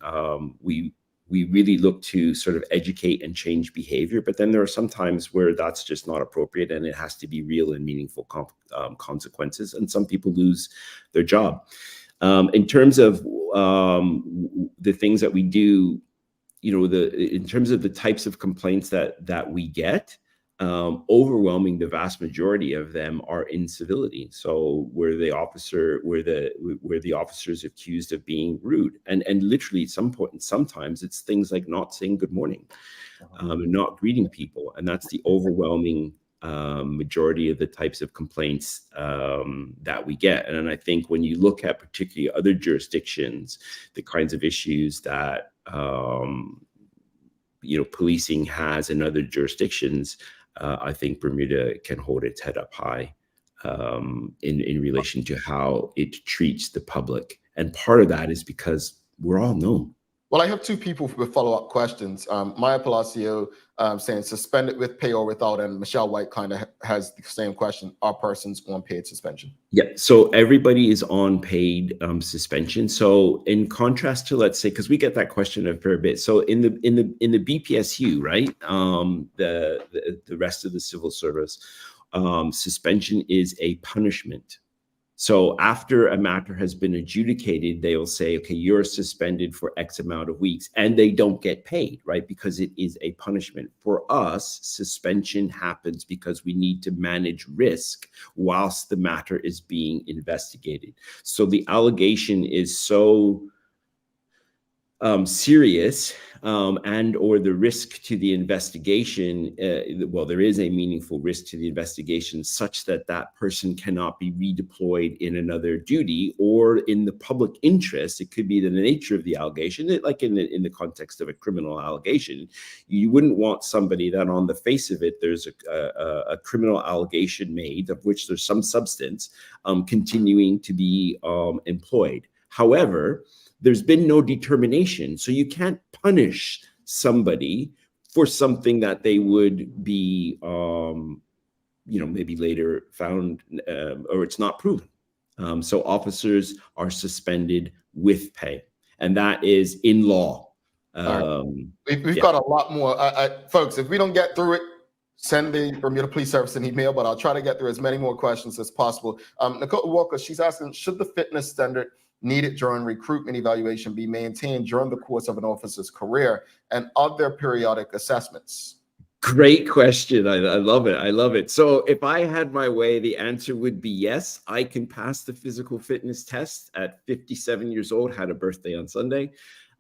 really look to sort of educate and change behavior, but then there are some times where that's just not appropriate, and it has to be real and meaningful consequences, and some people lose their job. In terms of the things that we do, in terms of the types of complaints that we get, overwhelming, the vast majority of them are incivility. So where the officer's accused of being rude, and literally at some point, sometimes it's things like not saying good morning, not greeting people, and that's the overwhelming majority of the types of complaints that we get. And I think when you look at particularly other jurisdictions, the kinds of issues that policing has in other jurisdictions, I think Bermuda can hold its head up high in relation to how it treats the public. And part of that is because we're all known. Well, I have two people with follow-up questions. Maya Palacio saying suspended with pay or without, and Michelle White kind of has the same question. Are persons on paid suspension? Yeah, so everybody is on paid suspension. So in contrast to, let's say, because we get that question a fair bit. So in the BPSU, right, the rest of the civil service, suspension is a punishment. So after a matter has been adjudicated, they will say, okay, you're suspended for X amount of weeks, and they don't get paid, right? Because it is a punishment. For us, suspension happens because we need to manage risk whilst the matter is being investigated. So the allegation is so serious, and or the risk to the investigation, well, there is a meaningful risk to the investigation such that that person cannot be redeployed in another duty, or in the public interest. It could be the nature of the allegation, like in the context of a criminal allegation. You wouldn't want somebody that on the face of it, there's a criminal allegation made of which there's some substance, continuing to be employed. However, there's been no determination. So you can't punish somebody for something that they would be, maybe later found, or it's not proven. So officers are suspended with pay, and that is in law. We've got a lot more. Folks, if we don't get through it, send the Bermuda Police Service an email, but I'll try to get through as many more questions as possible. Nicole Walker, she's asking, should the fitness standard needed during recruitment evaluation be maintained during the course of an officer's career, and are there periodic assessments? Great question. I love it. I love it. So if I had my way, the answer would be yes. I can pass the physical fitness test at 57 years old, had a birthday on Sunday.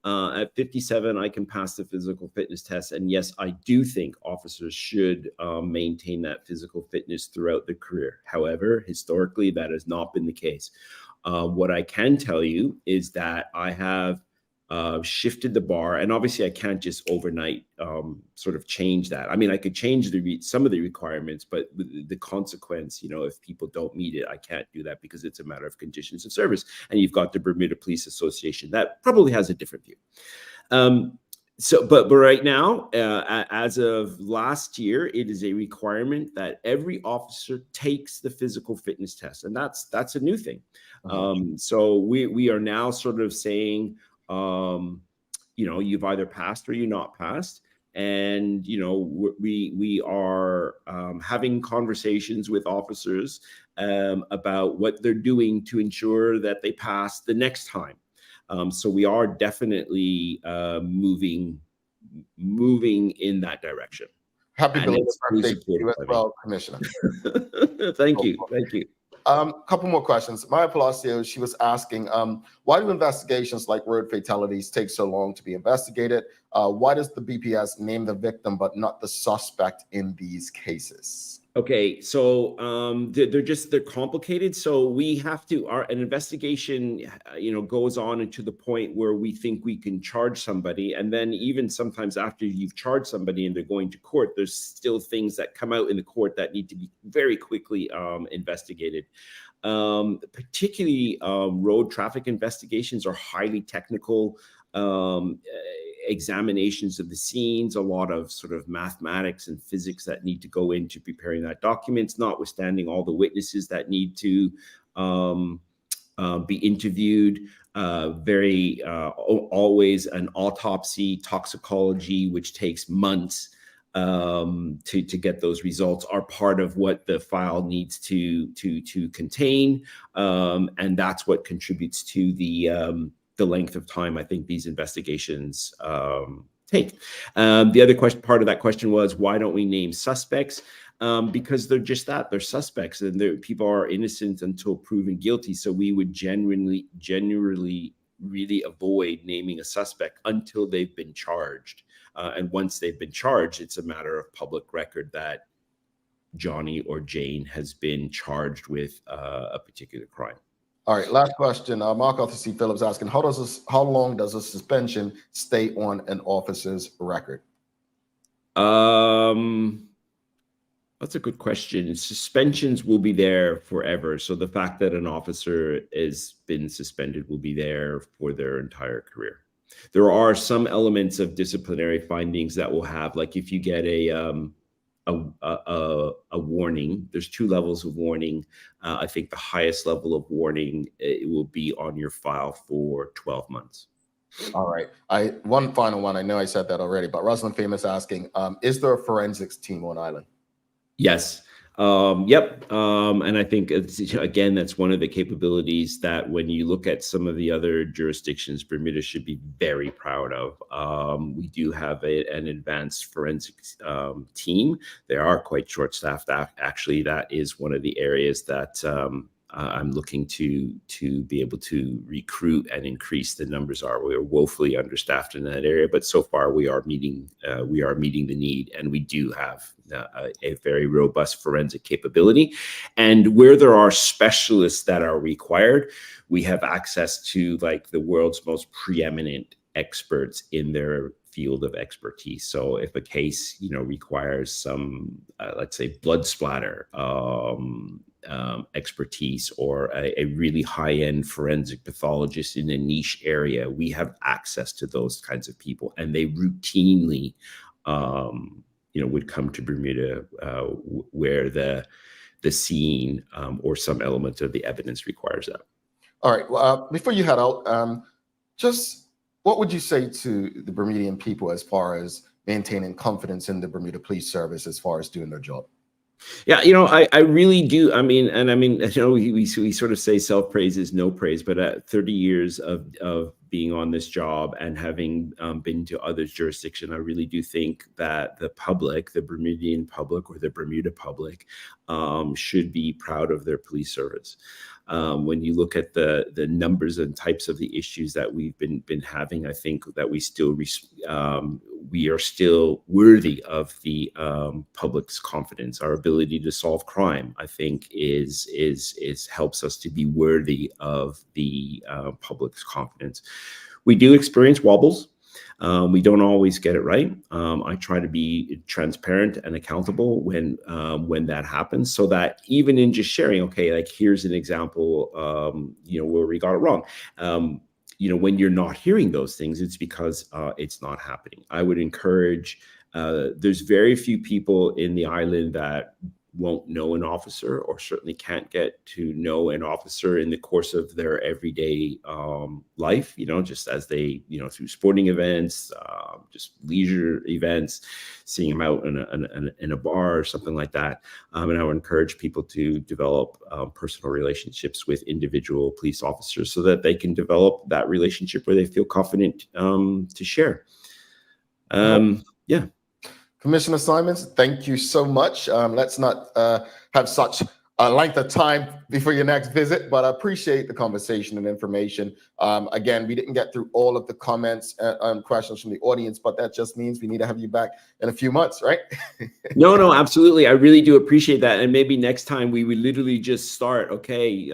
At 57, I can pass the physical fitness test. And yes, I do think officers should maintain that physical fitness throughout their career. However, historically, that has not been the case. What I can tell you is that I have shifted the bar, and obviously I can't just overnight sort of change that. I mean, I could change some of the requirements, but the consequence, if people don't meet it, I can't do that because it's a matter of conditions of service. And you've got the Bermuda Police Association that probably has a different view. But right now, as of last year, it is a requirement that every officer takes the physical fitness test, and that's a new thing. So we are now sort of saying, you've either passed or you're not passed, and we are having conversations with officers about what they're doing to ensure that they pass the next time. So we are definitely moving in that direction. Happy belated birthday to you as well, Commissioner. Thank you. Thank you. Couple more questions. Maya Palacio, she was asking, why do investigations like road fatalities take so long to be investigated? Why does the BPS name the victim but not the suspect in these cases? Okay, so they're complicated. So we have to, an investigation, goes on to the point where we think we can charge somebody, and then even sometimes after you've charged somebody and they're going to court, there's still things that come out in the court that need to be very quickly investigated. Particularly road traffic investigations are highly technical. Examinations of the scenes, a lot of sort of mathematics and physics that need to go into preparing that documents, notwithstanding all the witnesses that need to be interviewed. Always an autopsy, toxicology, which takes months to get those results, are part of what the file needs to contain, and that's what contributes to the length of time I think these investigations take. The other part of that question was, why don't we name suspects? Because they're just that, they're suspects, and people are innocent until proven guilty. So we would generally really avoid naming a suspect until they've been charged. And once they've been charged, it's a matter of public record that Johnny or Jane has been charged with a particular crime. All right, last question. Mark Arthur C. Phillips asking, how long does a suspension stay on an officer's record? That's a good question. Suspensions will be there forever. So the fact that an officer has been suspended will be there for their entire career. There are some elements of disciplinary findings that will have, like if you get a warning, there's 2 levels of warning. I think the highest level of warning, it will be on your file for 12 months. All right. One final one. I know I said that already, but Rosalind Famous asking, is there a forensics team on island? Yes. Yep. And I think again, that's one of the capabilities that when you look at some of the other jurisdictions, Bermuda should be very proud of. We do have an advanced forensics team. They are quite short-staffed. Actually, that is one of the areas that I'm looking to be able to recruit and increase the numbers. We are woefully understaffed in that area, but so far we are meeting the need, and we do have a very robust forensic capability. And where there are specialists that are required, we have access to like the world's most preeminent experts in their field of expertise. So if a case, requires some, let's say, blood splatter expertise, or a really high-end forensic pathologist in a niche area, we have access to those kinds of people, and they routinely, would come to Bermuda where the scene or some element of the evidence requires that. All right. Well, before you head out, just what would you say to the Bermudian people as far as maintaining confidence in the Bermuda Police Service as far as doing their job? Yeah, I really do. We sort of say self-praise is no praise, but at 30 years of being on this job and having been to other jurisdictions, I really do think that the public, the Bermudian public or the Bermuda public, should be proud of their police service. When you look at the numbers and types of the issues that we've been having, I think that we are still worthy of the public's confidence. Our ability to solve crime, I think, is helps us to be worthy of the public's confidence. We do experience wobbles. We don't always get it right. I try to be transparent and accountable when that happens, so that even in just sharing, okay, like here's an example, where we got it wrong. When you're not hearing those things, it's because it's not happening. I would encourage, there's very few people in the island that won't know an officer, or certainly can't get to know an officer in the course of their everyday life, just as they, through sporting events, just leisure events, seeing them out in a bar or something like that. And I would encourage people to develop personal relationships with individual police officers so that they can develop that relationship where they feel confident to share. Yeah. Commissioner Simons, thank you so much. Let's not have such a length of time before your next visit, but I appreciate the conversation and information. Again, we didn't get through all of the comments and questions from the audience, but that just means we need to have you back in a few months, right? No, absolutely. I really do appreciate that. And maybe next time we would literally just start, okay,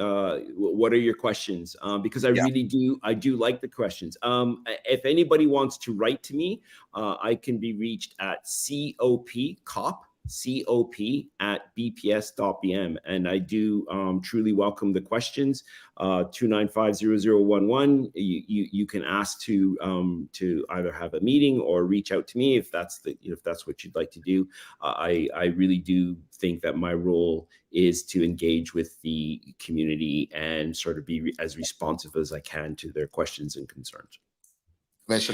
what are your questions? Because I do like the questions. If anybody wants to write to me, I can be reached at cop at bps.bm, and I do truly welcome the questions. 295-0011. You can ask to either have a meeting or reach out to me if that's what you'd like to do. I really do think that my role is to engage with the community and sort of be as responsive as I can to their questions and concerns.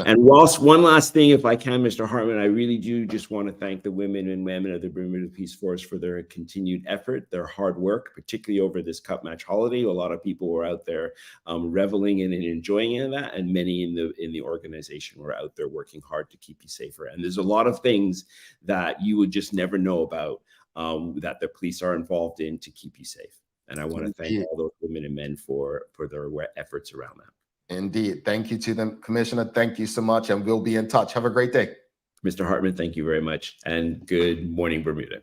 And whilst one last thing, if I can, Mr. Hartman, I really do just want to thank the women and men of the Bermuda Police Force for their continued effort, their hard work, particularly over this Cup Match holiday. A lot of people were out there reveling in and enjoying in that, and many in the organization were out there working hard to keep you safer. And there's a lot of things that you would just never know about that the police are involved in to keep you safe. And I want to thank all those women and men for their efforts around that. Indeed. Thank you to them, Commissioner. Thank you so much, and we'll be in touch. Have a great day. Mr. Hartman, thank you very much, and good morning, Bermuda.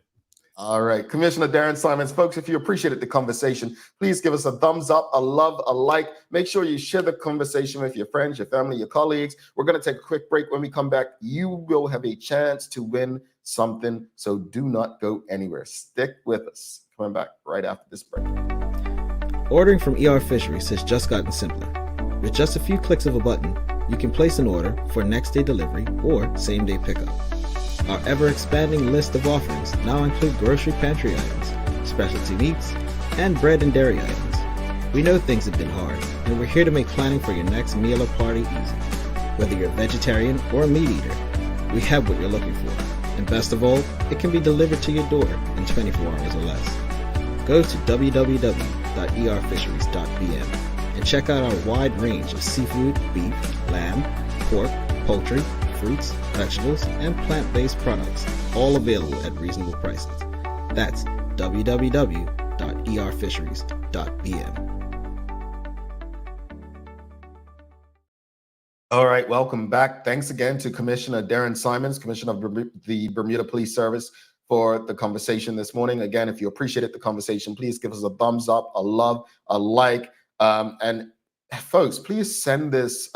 All right, Commissioner Darrin Simons. Folks, if you appreciated the conversation, please give us a thumbs up, a love, a like. Make sure you share the conversation with your friends, your family, your colleagues. We're going to take a quick break. When we come back, you will have a chance to win something. So do not go anywhere. Stick with us. Coming back right after this break. Ordering from ER Fisheries has just gotten simpler. With just a few clicks of a button, you can place an order for next-day delivery or same-day pickup. Our ever-expanding list of offerings now include grocery pantry items, specialty meats, and bread and dairy items. We know things have been hard, and we're here to make planning for your next meal or party easy. Whether you're a vegetarian or a meat eater, we have what you're looking for. And best of all, it can be delivered to your door in 24 hours or less. Go to www.erfisheries.bm and check out our wide range of seafood, beef, lamb, pork, poultry, fruits, vegetables, and plant-based products, all available at reasonable prices. That's www.erfisheries.bm. All right, welcome back. Thanks again to Commissioner Darrin Simons, Commissioner of the Bermuda Police Service, for the conversation this morning. Again, if you appreciated the conversation, please give us a thumbs up, a love, a like, and folks, please send these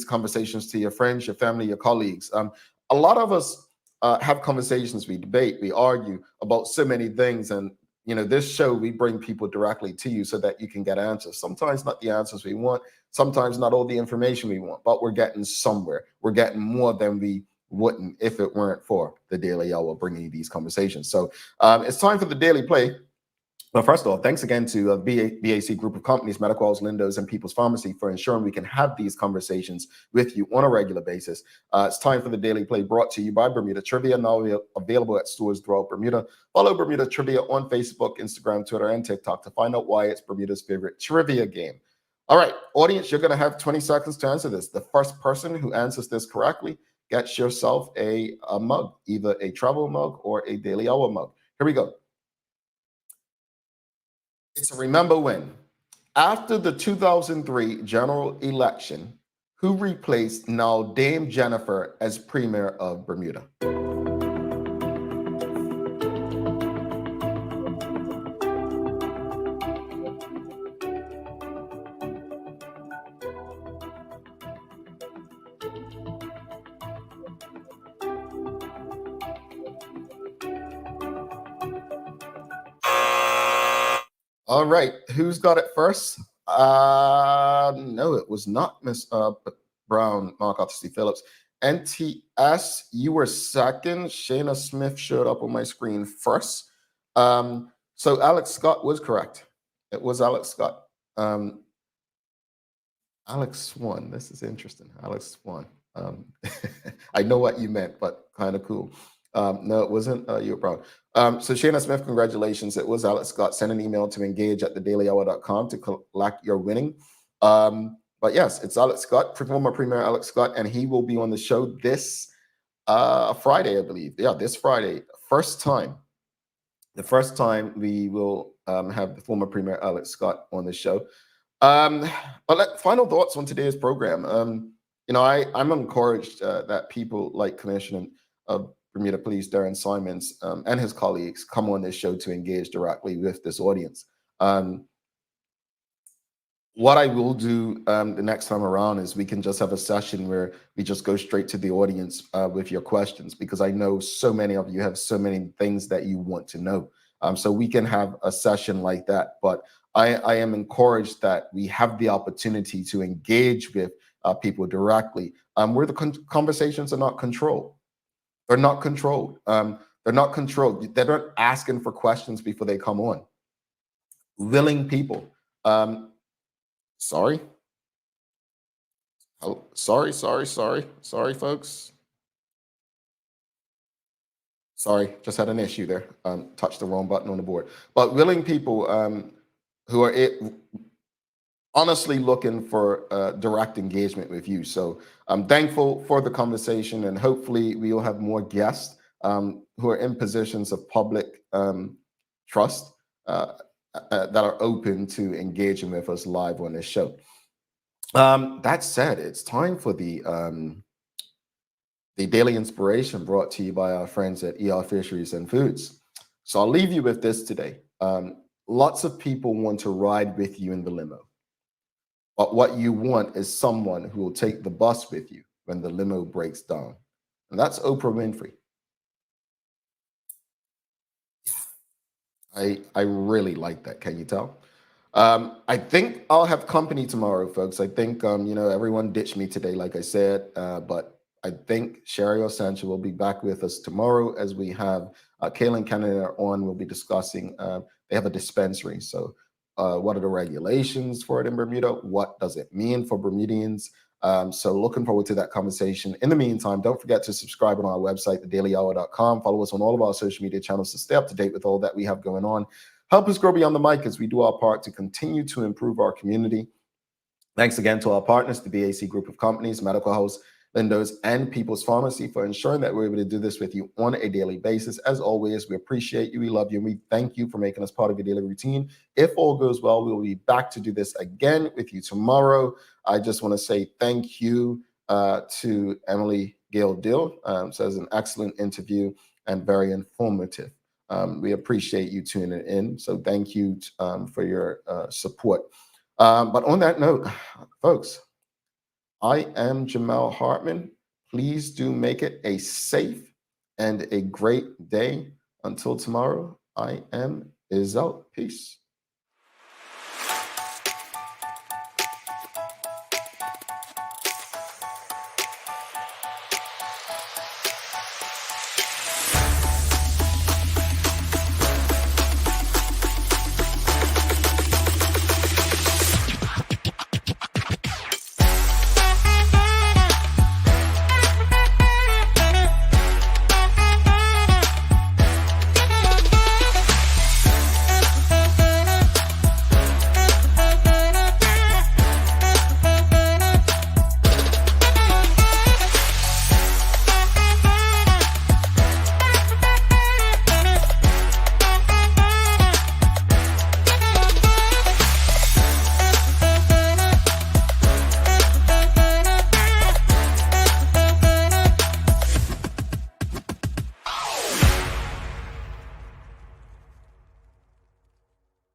conversations to your friends, your family, your colleagues. A lot of us have conversations, we debate, we argue about so many things, and this show, we bring people directly to you so that you can get answers. Sometimes not the answers we want, sometimes not all the information we want, but we're getting somewhere. We're getting more than we wouldn't if it weren't for the Daily Hour bringing you these conversations. So it's time for the Daily Play. Well, first of all, thanks again to BAC Group of Companies, Medicals, Lindos, and People's Pharmacy for ensuring we can have these conversations with you on a regular basis. It's time for the Daily Play, brought to you by Bermuda Trivia, now available at stores throughout Bermuda. Follow Bermuda Trivia on Facebook, Instagram, Twitter, and TikTok to find out why it's Bermuda's favorite trivia game. All right, audience, you're going to have 20 seconds to answer this. The first person who answers this correctly gets yourself a mug, either a travel mug or a Daily Hour mug. Here we go. It's a remember when. After the 2003 general election, who replaced now Dame Jennifer as Premier of Bermuda? All right, who's got it first? No, it was not Miss Brown, Mark Arthur C. Phillips. NTS, you were second. Shayna Smith showed up on my screen first. So Alex Scott was correct. It was Alex Scott. Alex Swan, this is interesting. Alex Swan. I know what you meant, but kind of cool. No, it wasn't you were proud. So Shayna Smith, congratulations. It was Alex Scott. Send an email to engage@thedailyhour.com to collect your winning. But yes, it's Alex Scott, former Premier Alex Scott, and he will be on the show this Friday, I believe. Yeah, this Friday. The first time we will have the former Premier Alex Scott on the show. But final thoughts on today's program. I'm encouraged that people like Commissioner of Bermuda Police Darrin Simons and his colleagues come on this show to engage directly with this audience. What I will do the next time around is we can just have a session where we just go straight to the audience with your questions, because I know so many of you have so many things that you want to know. So we can have a session like that. But I am encouraged that we have the opportunity to engage with people directly, where the conversations are not controlled. They're not controlled. They're not controlled. They're not asking for questions before they come on. Willing people. Sorry. Oh, sorry, folks. Sorry, just had an issue there. Touched the wrong button on the board. But willing people who are honestly looking for direct engagement with you. So I'm thankful for the conversation, and hopefully we'll have more guests who are in positions of public trust that are open to engaging with us live on this show. That said, it's time for the Daily Inspiration, brought to you by our friends at ER Fisheries and Foods. So I'll leave you with this today. Lots of people want to ride with you in the limo. But what you want is someone who will take the bus with you when the limo breaks down. And that's Oprah Winfrey. I really like that. Can you tell? I think I'll have company tomorrow, folks. I think everyone ditched me today, like I said, but I think Sherry Osancha will be back with us tomorrow as we have Kaylin Canada on. We'll be discussing. They have a dispensary, so what are the regulations for it in Bermuda? What does it mean for Bermudians? So looking forward to that conversation. In the meantime, don't forget to subscribe on our website, thedailyhour.com. Follow us on all of our social media channels to stay up to date with all that we have going on. Help us grow beyond the mic as we do our part to continue to improve our community. Thanks again to our partners, the BAC Group of Companies, Medical House, Lindos, and People's Pharmacy for ensuring that we're able to do this with you on a daily basis. As always, we appreciate you, we love you, and we thank you for making us part of your daily routine. If all goes well, we'll be back to do this again with you tomorrow. I just want to say thank you to Emily Gail Dill. So it was an excellent interview and very informative. We appreciate you tuning in. So thank you for your support. But on that note, folks, I am Jamel Hartman. Please do make it a safe and a great day. Until tomorrow, I am out. Peace.